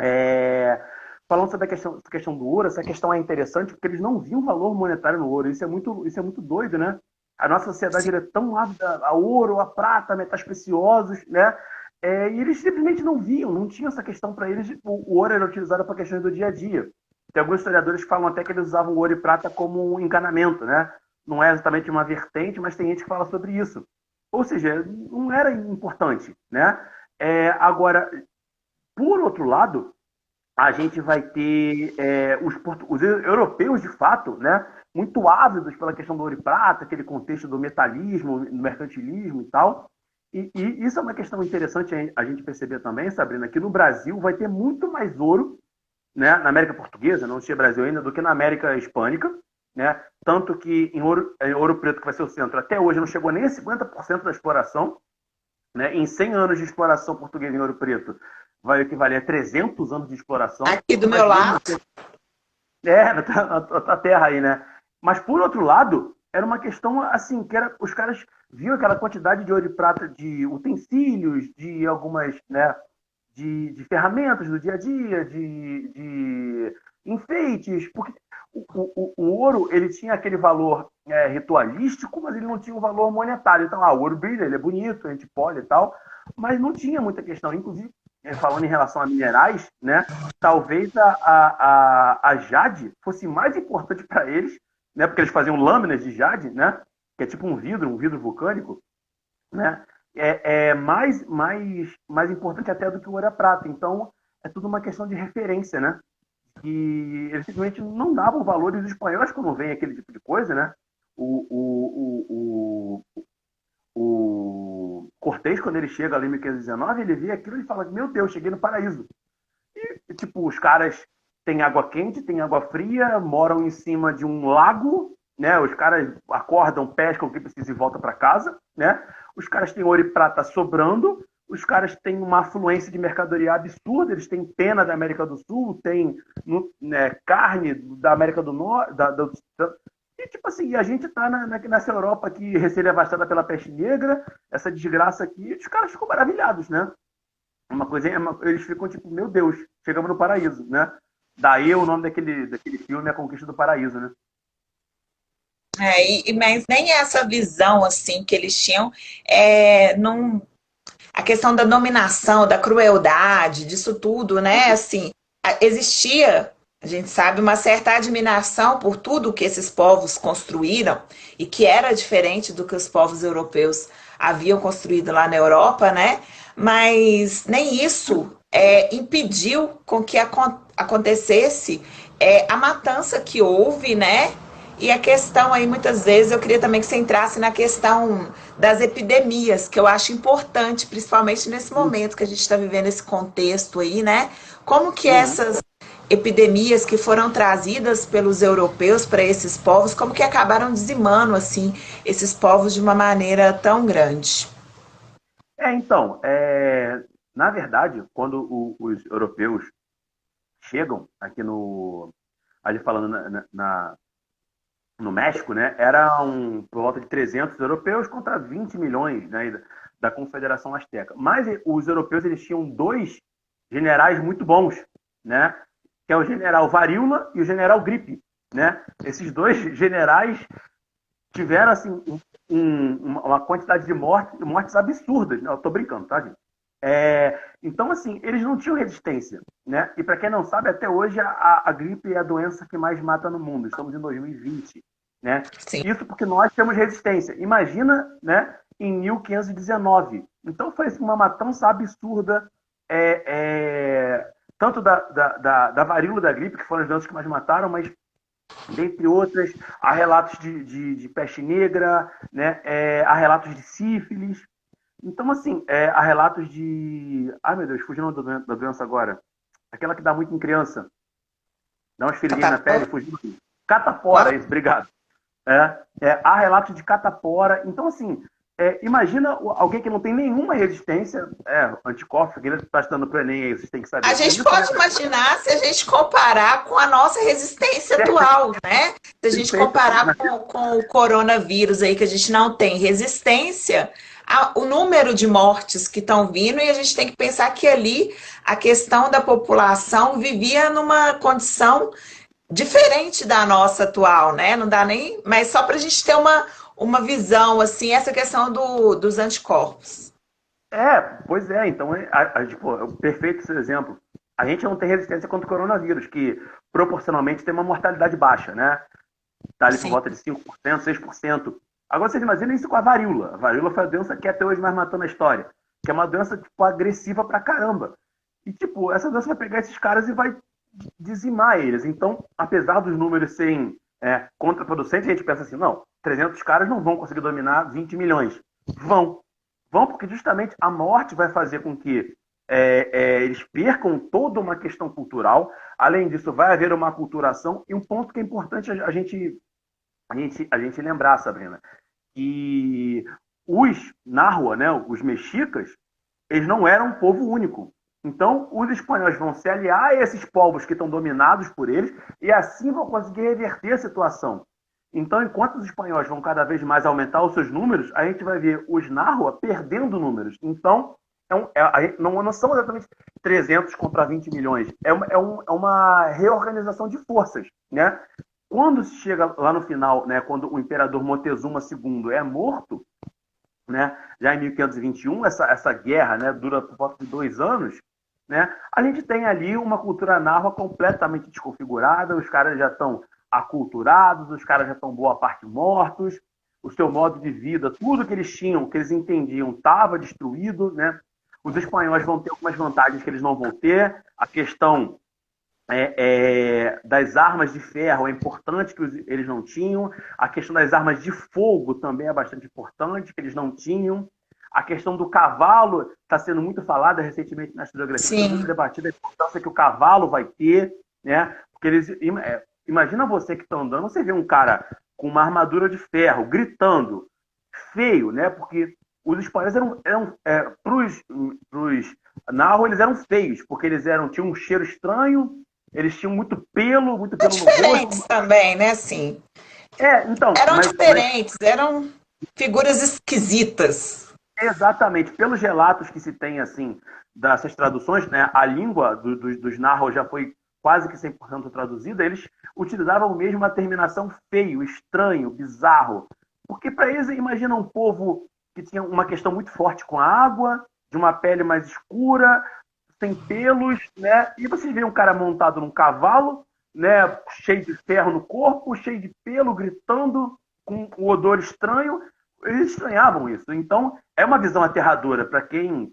é, falando sobre a questão do ouro, essa questão é interessante porque eles não viam valor monetário no ouro. Isso é muito doido, né? A nossa sociedade é tão ávida a ouro, a prata, a metais preciosos, né? E eles simplesmente não viam, não tinham essa questão para eles. O ouro era utilizado para questões do dia a dia. Tem alguns historiadores que falam até que eles usavam ouro e prata como um encanamento, né? Não é exatamente uma vertente, mas tem gente que fala sobre isso. Ou seja, não era importante, né? Agora, por outro lado, a gente vai ter os europeus, de fato, né, muito ávidos pela questão do ouro e prata, aquele contexto do metalismo, do mercantilismo e tal. E isso é uma questão interessante a gente perceber também, Sabrina, que no Brasil vai ter muito mais ouro, né, na América Portuguesa, não tinha Brasil ainda, do que na América Hispânica. Né? Tanto que em Ouro Preto, que vai ser o centro, até hoje não chegou nem a 50% da exploração. Né? Em 100 anos de exploração portuguesa em Ouro Preto, vai equivaler a 300 anos de exploração, aqui do meu mas mesmo lado. assim, na terra aí, né? Mas por outro lado, era uma questão assim, que os caras viam aquela quantidade de ouro e prata de utensílios, de algumas, né, de ferramentas do dia a dia, de enfeites, porque o ouro ele tinha aquele valor ritualístico, mas ele não tinha um valor monetário. Então, o ouro brilha, ele é bonito, a gente pode e tal, mas não tinha muita questão. Inclusive, falando em relação a minerais, né, talvez a jade fosse mais importante para eles, né, porque eles faziam lâminas de jade, né, que é tipo um vidro vulcânico, né, mais importante até do que o ouro e a prata. Então, é tudo uma questão de referência, né? E eles simplesmente não davam valor. E os espanhóis, quando vem aquele tipo de coisa, né? O Cortés, quando ele chega ali em 1519, ele vê aquilo e fala: Meu Deus, cheguei no paraíso. Tipo, os caras têm água quente, têm água fria, moram em cima de um lago, né? Os caras acordam, pescam o que precisa e voltam para casa, né? Os caras têm ouro e prata sobrando, os caras têm uma afluência de mercadoria absurda, eles têm pena da América do Sul, têm, né, carne da América do Norte, e tipo assim, a gente tá nessa Europa aqui recém-devastada pela peste negra, essa desgraça aqui, os caras ficam maravilhados, né? Uma coisa, eles ficam tipo, meu Deus, chegamos no paraíso, né? Daí o nome daquele filme, A Conquista do Paraíso, né? Mas nem essa visão assim que eles tinham não a questão da dominação, da crueldade, disso tudo, né? Assim, existia, a gente sabe, uma certa admiração por tudo que esses povos construíram e que era diferente do que os povos europeus haviam construído lá na Europa, né? Mas nem isso impediu com que acontecesse a matança que houve, né? E a questão aí, muitas vezes, eu queria também que você entrasse na questão das epidemias, que eu acho importante, principalmente nesse momento que a gente está vivendo esse contexto aí, né? Como que Uhum. essas epidemias que foram trazidas pelos europeus para esses povos, como que acabaram dizimando, assim, esses povos de uma maneira tão grande? Então, na verdade, quando os europeus chegam aqui ali falando no México, né, eram por volta de 300 europeus contra 20 milhões, né, da Confederação Azteca. Mas os europeus eles tinham dois generais muito bons, né, que é o general Varíola e o general Gripe, né? Esses dois generais tiveram assim uma quantidade de mortes absurdas. Né? Eu tô brincando, tá, gente? Então, assim, eles não tinham resistência, né? E para quem não sabe, até hoje a gripe é a doença que mais mata no mundo. Estamos em 2020, né? Sim. Isso porque nós temos resistência. Imagina, né? Em 1519. Então foi assim, uma matança absurda, tanto da varíola da gripe, que foram as doenças que mais mataram, mas dentre outras, há relatos de peste negra, né? Há relatos de sífilis. Então, assim, há relatos de. Ai, meu Deus, fugindo da doença agora. Aquela que dá muito em criança. Dá umas feridinhas na pele, fugindo. Catapora, isso, obrigado. Há relatos de catapora. Então, assim, imagina alguém que não tem nenhuma resistência, anticorpos, que ele está estudando para o Enem, aí vocês têm que saber A gente disso, né? pode imaginar se a gente comparar com a nossa resistência atual, né? Se a gente Perfeito. comparar com o coronavírus aí, que a gente não tem resistência, o número de mortes que estão vindo, e a gente tem que pensar que ali a questão da população vivia numa condição diferente da nossa atual, né? Não dá nem. Mas só para a gente ter uma visão, assim, essa questão dos anticorpos. Pois é, então, tipo, é o perfeito esse exemplo. A gente não tem resistência contra o coronavírus, que proporcionalmente tem uma mortalidade baixa, né? Está ali por Sim. volta de 5%, 6%. Agora vocês imaginem isso com a varíola. A varíola foi a doença que até hoje mais matou na história, que é uma doença, tipo, agressiva pra caramba. E, tipo, essa doença vai pegar esses caras e vai dizimar eles. Então, apesar dos números serem contraproducentes, a gente pensa assim, não, 300 caras não vão conseguir dominar 20 milhões. Vão. Vão porque justamente a morte vai fazer com que eles percam toda uma questão cultural. Além disso, vai haver uma aculturação. E um ponto que é importante a gente lembrar, Sabrina, que os Nahua, né, os mexicas, eles não eram um povo único. Então, os espanhóis vão se aliar a esses povos que estão dominados por eles e assim vão conseguir reverter a situação. Então, enquanto os espanhóis vão cada vez mais aumentar os seus números, a gente vai ver os Nahua perdendo números. Então, não são exatamente 300 contra 20 milhões. É uma reorganização de forças, né? Quando se chega lá no final, né, quando o imperador Montezuma II é morto, né, já em 1521, essa guerra, né, dura por volta de 2 anos, né, a gente tem ali uma cultura narra completamente desconfigurada, os caras já estão aculturados, os caras já estão boa parte mortos, o seu modo de vida, tudo que eles tinham, que eles entendiam, estava destruído, né? Os espanhóis vão ter algumas vantagens que eles não vão ter, a questão das armas de ferro é importante que eles não tinham. A questão das armas de fogo também é bastante importante que eles não tinham. A questão do cavalo está sendo muito falada recentemente na historiografia, foi muito Sim. debatida a importância que o cavalo vai ter, né? Porque imagina você que está andando, você vê um cara com uma armadura de ferro gritando, feio, né? Porque os espanhóis eram pros Narro, eles eram feios, porque tinham um cheiro estranho, eles tinham muito São pelo no rosto. diferentes também, né? Assim, Então, eram mas diferentes, eram figuras esquisitas. exatamente, pelos relatos que se tem, assim, dessas traduções, né, a língua dos Narro já foi quase que 100% traduzida, eles utilizavam mesmo a terminação feio, estranho, bizarro. Porque para eles, imagina um povo que tinha uma questão muito forte com a água, de uma pele mais escura, sem pelos, né? E vocês veem um cara montado num cavalo, né? Cheio de ferro no corpo, cheio de pelo, gritando, com um odor estranho. Eles estranhavam isso. Então, é uma visão aterradora para quem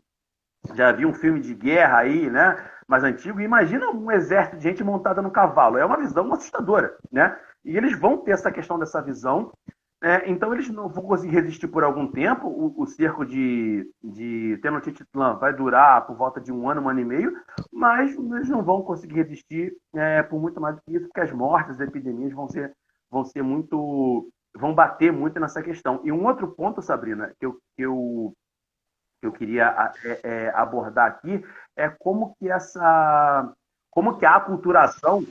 já viu um filme de guerra aí, né? Mais antigo. Imagina um exército de gente montada no cavalo. É uma visão assustadora, né? E eles vão ter essa questão dessa visão. Então, eles não vão conseguir resistir por algum tempo. O cerco de Tenochtitlan vai durar por volta de um ano e meio, mas eles não vão conseguir resistir por muito mais do que isso, porque as mortes, as epidemias vão ser muito, vão bater muito nessa questão. E um outro ponto, Sabrina, que eu queria abordar aqui é como que a aculturação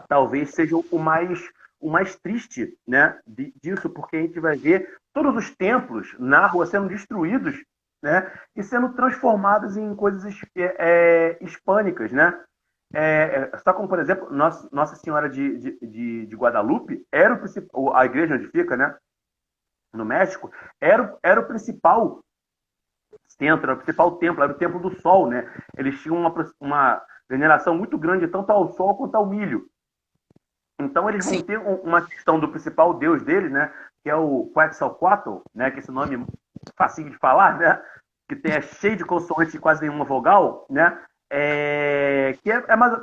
talvez seja o mais triste, né, disso, porque a gente vai ver todos os templos na rua sendo destruídos, né, e sendo transformados em coisas hispânicas, né? Só como, por exemplo, Nossa Senhora de Guadalupe era o principal, a igreja onde fica, né, no México, era o principal centro, era o principal templo, era o Templo do Sol, né? Eles tinham uma veneração muito grande tanto ao sol quanto ao milho. Então eles vão Sim. ter uma questão do principal deus deles, né? Que é o Quetzalcoatl, né? Que esse nome facinho de falar, né? Que é cheio de consoantes e quase nenhuma vogal, né?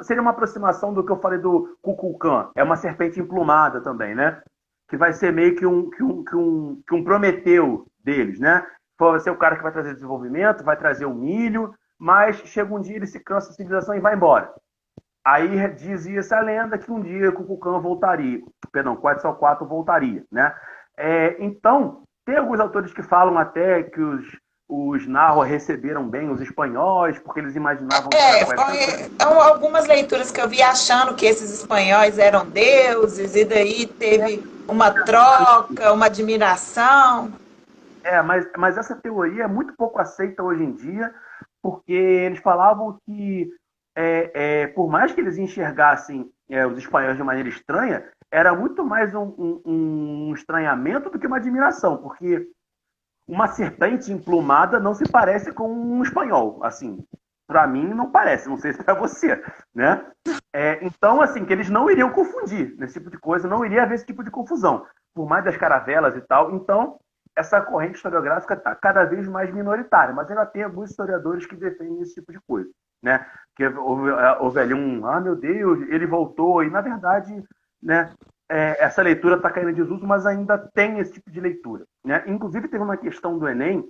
Seria uma aproximação do que eu falei do Kukulkan. É uma serpente emplumada também, né? Que vai ser meio que um Prometeu deles, né? Vai ser o cara que vai trazer desenvolvimento, vai trazer o milho, mas chega um dia ele se cansa da civilização e vai embora. Aí dizia-se a lenda que um dia Kukulkan voltaria, perdão, Quetzalcoatl voltaria, né? Então, tem alguns autores que falam até que os Nahua receberam bem os espanhóis, porque eles imaginavam que era Algumas leituras que eu vi achando que esses espanhóis eram deuses, e daí teve uma troca, uma admiração. Mas essa teoria é muito pouco aceita hoje em dia, porque eles falavam que, por mais que eles enxergassem os espanhóis de maneira estranha, era muito mais um estranhamento do que uma admiração, porque uma serpente emplumada não se parece com um espanhol, assim, para mim não parece, não sei se para você, né? Então, assim, que eles não iriam confundir nesse tipo de coisa, não iria haver esse tipo de confusão, por mais das caravelas e tal. Então, essa corrente historiográfica está cada vez mais minoritária, mas ainda tem alguns historiadores que defendem esse tipo de coisa, né? Que houve ali meu Deus, ele voltou, e na verdade, né, essa leitura está caindo em desuso, mas ainda tem esse tipo de leitura, né? Inclusive, teve uma questão do Enem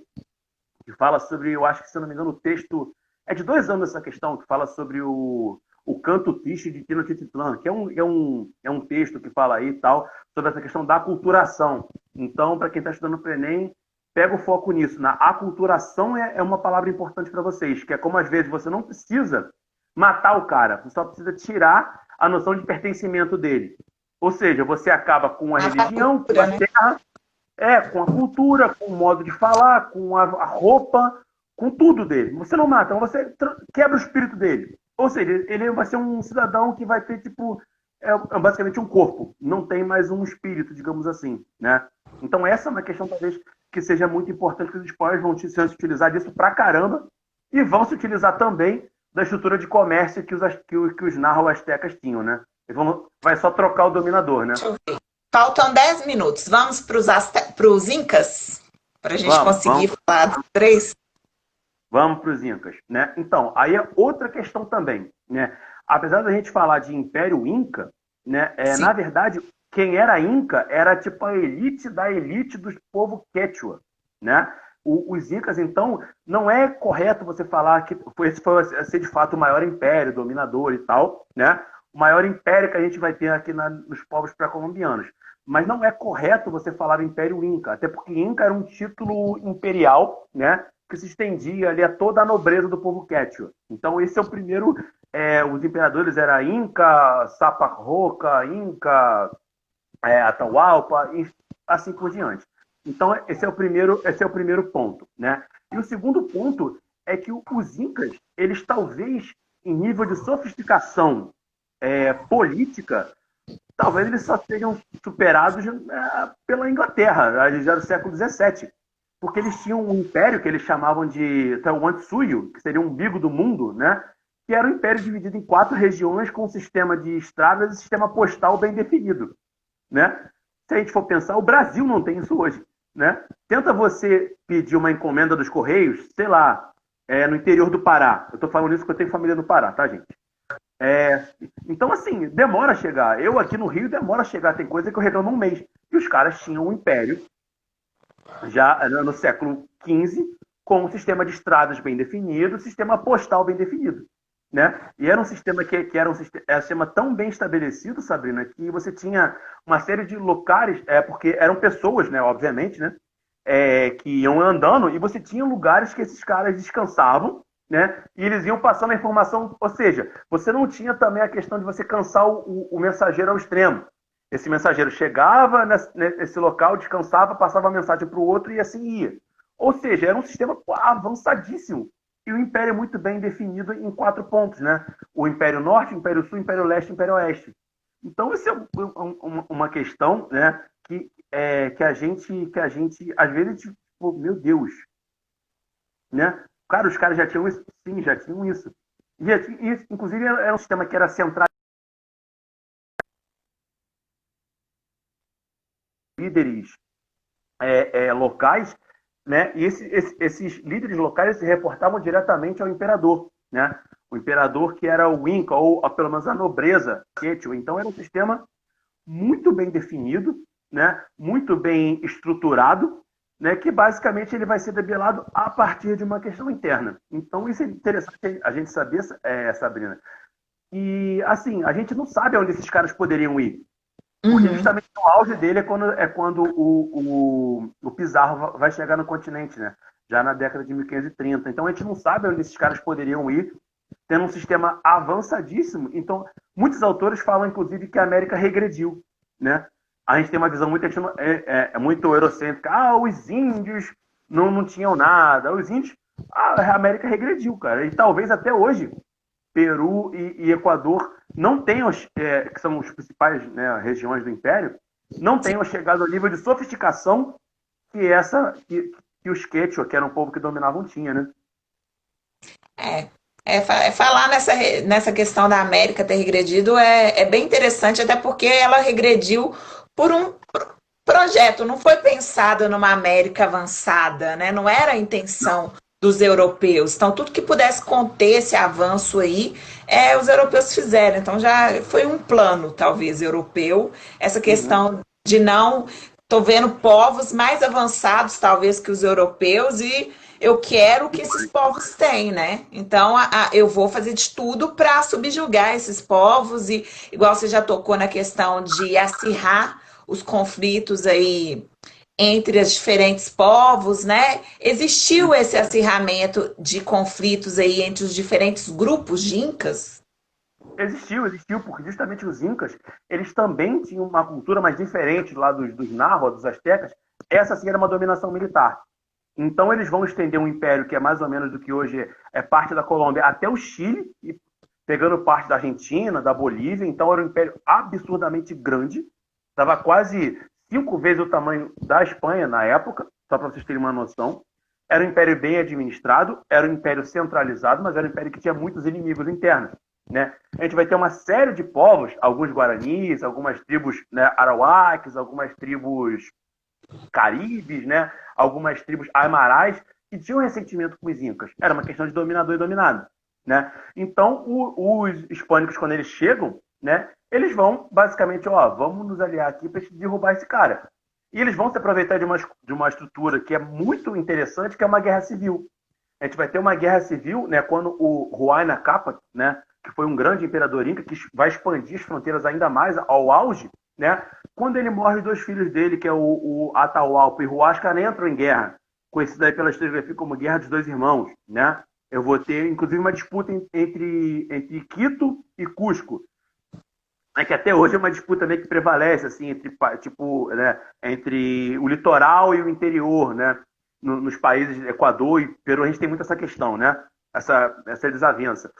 que fala sobre, eu acho que, se eu não me engano, o texto é de 2 anos essa questão, que fala sobre o Canto Triste de Tenochtitlan, que é um texto que fala aí e tal, sobre essa questão da aculturação. Então, para quem está estudando para o Enem, pega o foco nisso. Na aculturação é uma palavra importante para vocês, que é como, às vezes, você não precisa matar o cara, você só precisa tirar a noção de pertencimento dele. Ou seja, você acaba com a religião, com a terra, com a cultura, com o modo de falar, com a roupa, com tudo dele. Você não mata, você quebra o espírito dele. Ou seja, ele vai ser um cidadão que vai ter, tipo, basicamente um corpo. Não tem mais um espírito, digamos assim, né? Então essa é uma questão, talvez, que seja muito importante, que os espanhóis vão se utilizar disso pra caramba e vão se utilizar também da estrutura de comércio que os Nahua-Aztecas tinham, né? Vai só trocar o dominador, né? Faltam 10 minutos. Vamos para os Incas? Para a gente conseguir falar dos 3? Vamos para os Incas, né? Então, aí é outra questão também, né? Apesar da gente falar de Império Inca, né? Na verdade, quem era Inca era tipo a elite da elite do povo Quechua, né? Os Incas, então, não é correto você falar que esse foi ser de fato o maior império, dominador e tal, né? O maior império que a gente vai ter aqui nos povos pré-colombianos. Mas não é correto você falar Império Inca, até porque Inca era um título imperial, né? Que se estendia ali a toda a nobreza do povo Quechua. Então, esse é o primeiro. Os imperadores eram Inca, Saparroca, Inca, Atahualpa, e assim por diante. Então, esse é o primeiro ponto, né? E o segundo ponto é que os Incas, eles talvez, em nível de sofisticação política, talvez eles só sejam superados pela Inglaterra, já do século XVII. porque eles tinham um império que eles chamavam de Taiwan-Tsuyu, que seria o umbigo do mundo, né? Que era um império dividido em 4 regiões com um sistema de estradas e sistema postal bem definido, né? Se a gente for pensar, o Brasil não tem isso hoje, né? Tenta você pedir uma encomenda dos Correios, sei lá, no interior do Pará. Eu estou falando isso porque eu tenho família no Pará, tá, gente? Então, assim, demora a chegar. Eu aqui no Rio demora a chegar. Tem coisa que eu reclamo um mês. E os caras tinham um império já no século XV, com um sistema de estradas bem definido, sistema postal bem definido, né? E era um sistema que era um sistema tão bem estabelecido, Sabrina, que você tinha uma série de locais, porque eram pessoas, né, obviamente, né, que iam andando, e você tinha lugares que esses caras descansavam, né, e eles iam passando a informação, ou seja, você não tinha também a questão de você cansar o mensageiro ao extremo. Esse mensageiro chegava nesse local, descansava, passava a mensagem para o outro e assim ia. Ou seja, era um sistema avançadíssimo. E o Império é muito bem definido em 4 pontos, né? O Império Norte, o Império Sul, o Império Leste e o Império Oeste. Então, isso é uma questão, né, que a gente, às vezes, tipo, meu Deus, né? Cara, os caras já tinham isso? Sim, já tinham isso. E, inclusive, era um sistema que era central líderes locais, né? E esses líderes locais se reportavam diretamente ao imperador, né? O imperador que era o Inca, ou pelo menos a nobreza Quechua. Então era um sistema muito bem definido, né? Muito bem estruturado, né? Que basicamente ele vai ser debelado a partir de uma questão interna. Então isso é interessante a gente saber, Sabrina. E assim, a gente não sabe aonde esses caras poderiam ir. Porque justamente o auge dele é quando o Pizarro vai chegar no continente, né? Já na década de 1530. Então a gente não sabe onde esses caras poderiam ir, tendo um sistema avançadíssimo. Então, muitos autores falam, inclusive, que a América regrediu, né? A gente tem uma visão muito, muito eurocêntrica. Os índios não tinham nada. Os índios... A América regrediu, cara. E talvez até hoje Peru e Equador não tenham, que são as principais, né, regiões do Império, não tenham chegado ao nível de sofisticação que os Quechua, que era um povo que dominavam, tinha, né? Falar nessa questão da América ter regredido é bem interessante, até porque ela regrediu por um projeto, não foi pensado numa América avançada, né? Não era a intenção dos europeus. Então, tudo que pudesse conter esse avanço aí, os europeus fizeram. Então, já foi um plano, talvez, europeu, essa Uhum. questão de não. Estou vendo povos mais avançados, talvez, que os europeus, e eu quero o que esses povos têm, né? Então, eu vou fazer de tudo para subjugar esses povos, e igual você já tocou na questão de acirrar os conflitos aí entre os diferentes povos, né? Existiu esse acirramento de conflitos aí entre os diferentes grupos de incas? Existiu, porque justamente os Incas, eles também tinham uma cultura mais diferente lá dos Nahua, dos Astecas. Essa sim era uma dominação militar. Então eles vão estender um império que é mais ou menos do que hoje é parte da Colômbia até o Chile, e pegando parte da Argentina, da Bolívia. Então era um império absurdamente grande, estava quase 5 vezes o tamanho da Espanha na época, só para vocês terem uma noção. Era um império bem administrado, era um império centralizado, mas era um império que tinha muitos inimigos internos, né? A gente vai ter uma série de povos, alguns guaranis, algumas tribos, né, arauáques, algumas tribos caribes, né, algumas tribos aimarais, que tinham ressentimento com os incas. Era uma questão de dominador e dominado, né? Então, os hispânicos, quando eles chegam, né, eles vão basicamente, vamos nos aliar aqui para derrubar esse cara. E eles vão se aproveitar de uma estrutura que é muito interessante, que é uma guerra civil. A gente vai ter uma guerra civil, né, quando o Huayna Capac, né, que foi um grande imperador inca, que vai expandir as fronteiras ainda mais ao auge, né? Quando ele morre, os 2 filhos dele, que é o Atahualpa e Huáscar, entram em guerra, conhecida aí pela historiografia como Guerra dos Dois Irmãos, né? Eu vou ter, inclusive, uma disputa entre Quito e Cusco, que até hoje é uma disputa meio que prevalece, assim, entre o litoral e o interior, né? Nos países Equador e Peru, a gente tem muito essa questão, né? Essa desavença.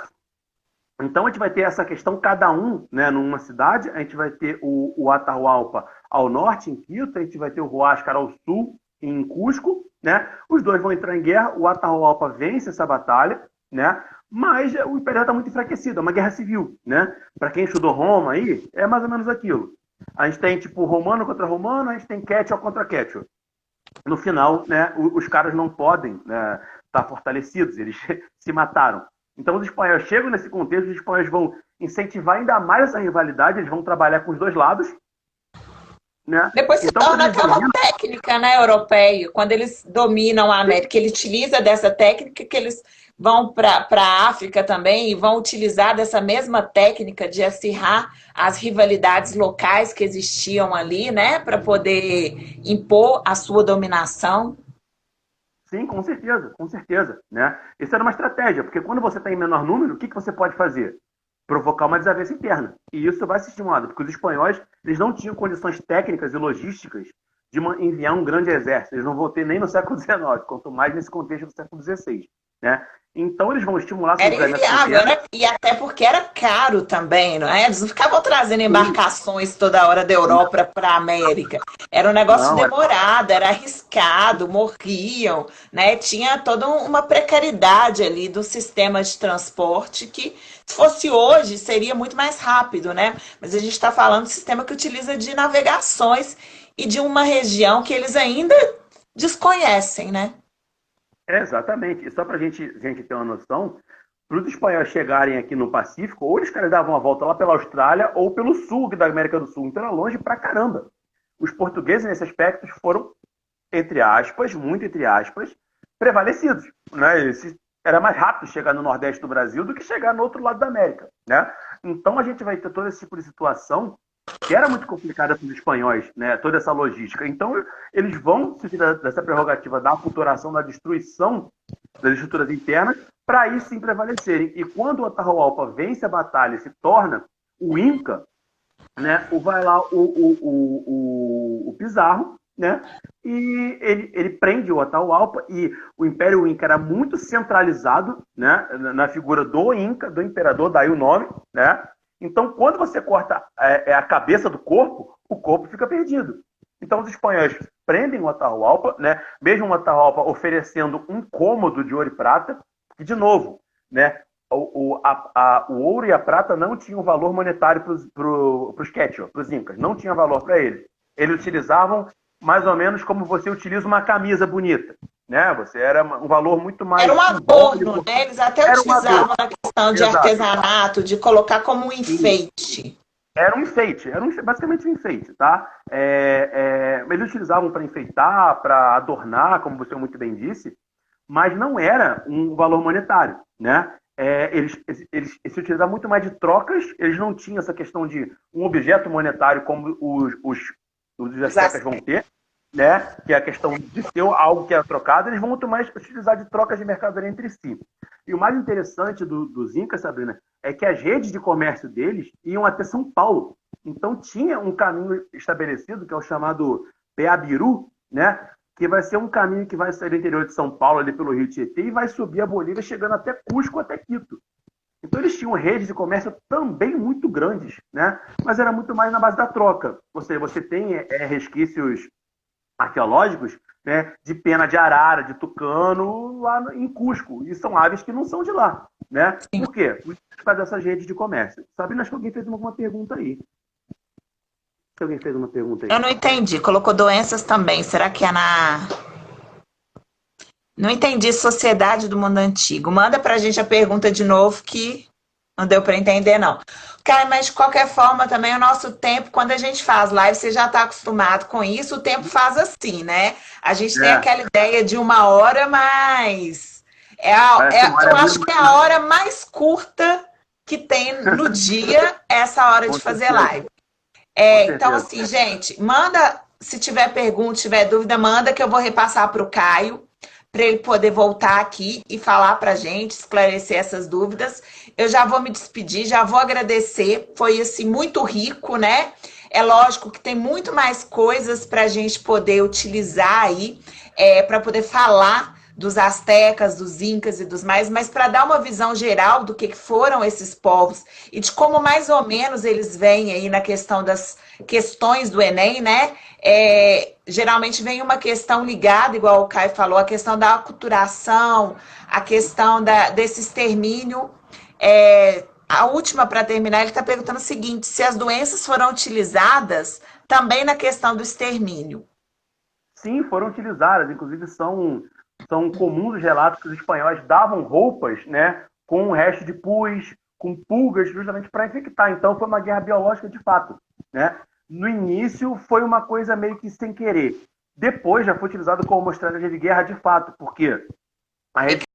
Então a gente vai ter essa questão, cada um, né, numa cidade. A gente vai ter o Atahualpa ao norte, em Quito, a gente vai ter o Huáscar ao sul, em Cusco, né? Os dois vão entrar em guerra, o Atahualpa vence essa batalha, né? Mas o Império está muito enfraquecido, é uma guerra civil, né? Para quem estudou Roma aí, é mais ou menos aquilo. A gente tem, tipo, romano contra romano, a gente tem Quechua contra Quechua. No final, né, os caras não podem, né, estar fortalecidos, eles se mataram. Então os espanhóis chegam nesse contexto, os espanhóis vão incentivar ainda mais essa rivalidade, eles vão trabalhar com os dois lados, né? Depois se Então, torna até uma técnica, né, europeia, quando eles dominam a América, ele utiliza dessa técnica que eles vão para a África também e vão utilizar dessa mesma técnica de acirrar as rivalidades locais que existiam ali, né, para poder impor a sua dominação. sim, com certeza, né? Isso era uma estratégia, porque quando você está em menor número, o que você pode fazer? Provocar uma desavença interna. E isso vai ser estimulado, porque os espanhóis eles não tinham condições técnicas e logísticas de enviar um grande exército. Eles não vão ter nem no século XIX, quanto mais nesse contexto do século XVI. Né? Então eles vão estimular Era inviável, né? E até porque era caro também, não é? Eles não ficavam trazendo embarcações toda hora da Europa para a América. Era um negócio Não, demorado, era arriscado, morriam, né? Tinha toda uma precariedade ali do sistema de transporte que, se fosse hoje, seria muito mais rápido, né? Mas a gente está falando de sistema que utiliza de navegações e de uma região que eles ainda desconhecem, né? exatamente. E só para a gente ter uma noção, para os espanhóis chegarem aqui no Pacífico, ou eles caras davam a volta lá pela Austrália ou pelo sul da América do Sul. Então era longe pra caramba. Os portugueses, nesse aspecto, foram, entre aspas, muito entre aspas, prevalecidos. Né? Era mais rápido chegar no Nordeste do Brasil do que chegar no outro lado da América. Né? Então a gente vai ter todo esse tipo de situação que era muito complicada para os espanhóis, né? Toda essa logística. Então, eles vão se tirar dessa prerrogativa da aculturação, da destruição das estruturas internas, para aí sim prevalecerem. E quando o Atahualpa vence a batalha e se torna o Inca, né? Vai lá o Pizarro, né? E ele prende o Atahualpa, e o Império Inca era muito centralizado, né? Na figura do Inca, do imperador, daí o nome, né? Então, quando você corta a cabeça do corpo, o corpo fica perdido. Então, os espanhóis prendem o Atahualpa, né? Mesmo o Atahualpa oferecendo um cômodo de ouro e prata, e, de novo, né? O ouro e a prata não tinham valor monetário para os Quechua, para os Incas, não tinha valor para eles. Eles utilizavam mais ou menos como você utiliza uma camisa bonita. Né? Você era um valor muito mais. Era um adorno, né? Eles até utilizavam a questão de Exato. Artesanato, de colocar como um enfeite. Era um enfeite, basicamente um enfeite, tá? Eles utilizavam para enfeitar, para adornar, como você muito bem disse, mas não era um valor monetário, né? Eles se utilizavam muito mais de trocas, eles não tinham essa questão de um objeto monetário como os aztecas vão ter, né? Que é a questão de ter algo que é trocado, eles vão muito mais utilizar de trocas de mercadoria entre si. E o mais interessante dos Incas, Sabrina, é que as redes de comércio deles iam até São Paulo. Então tinha um caminho estabelecido, que é o chamado Peabiru, né? Que vai ser um caminho que vai sair do interior de São Paulo, ali pelo Rio Tietê, e vai subir a Bolívia, chegando até Cusco, até Quito. Então eles tinham redes de comércio também muito grandes, né? Mas era muito mais na base da troca. Você tem resquícios arqueológicos, né, de pena de arara, de tucano, lá em Cusco. E são aves que não são de lá. Né? Por quê? Por causa dessas redes de comércio. Sabe, acho que alguém fez alguma pergunta aí. Se alguém fez uma pergunta aí. Eu não entendi. Colocou doenças também. Será que é na... Não entendi. Sociedade do Mundo Antigo. Manda pra gente a pergunta de novo que não deu para entender, não. Cara, mas de qualquer forma também o nosso tempo, quando a gente faz live, você já está acostumado com isso, o tempo faz assim, né? A gente tem aquela ideia de 1 hora, mas eu acho que é a hora mais curta que tem no dia, essa hora de fazer live. Então, assim, gente, manda, se tiver pergunta, tiver dúvida, manda que eu vou repassar para o Caio, para ele poder voltar aqui e falar para a gente, esclarecer essas dúvidas. Eu já vou me despedir, já vou agradecer. Foi, assim, muito rico, né? É lógico que tem muito mais coisas para a gente poder utilizar aí, para poder falar dos astecas, dos incas e dos maias, mas para dar uma visão geral do que foram esses povos e de como mais ou menos eles vêm aí na questão das questões do Enem, né? Geralmente vem uma questão ligada, igual o Caio falou, a questão da aculturação, a questão desse extermínio. A última, para terminar, ele está perguntando o seguinte: se as doenças foram utilizadas também na questão do extermínio. Sim, foram utilizadas, inclusive são comuns os relatos que os espanhóis davam roupas, né, com o resto de pus, com pulgas, justamente para infectar. Então foi uma guerra biológica de fato, né? No início foi uma coisa meio que sem querer. Depois já foi utilizado como uma estratégia de guerra de fato, porque a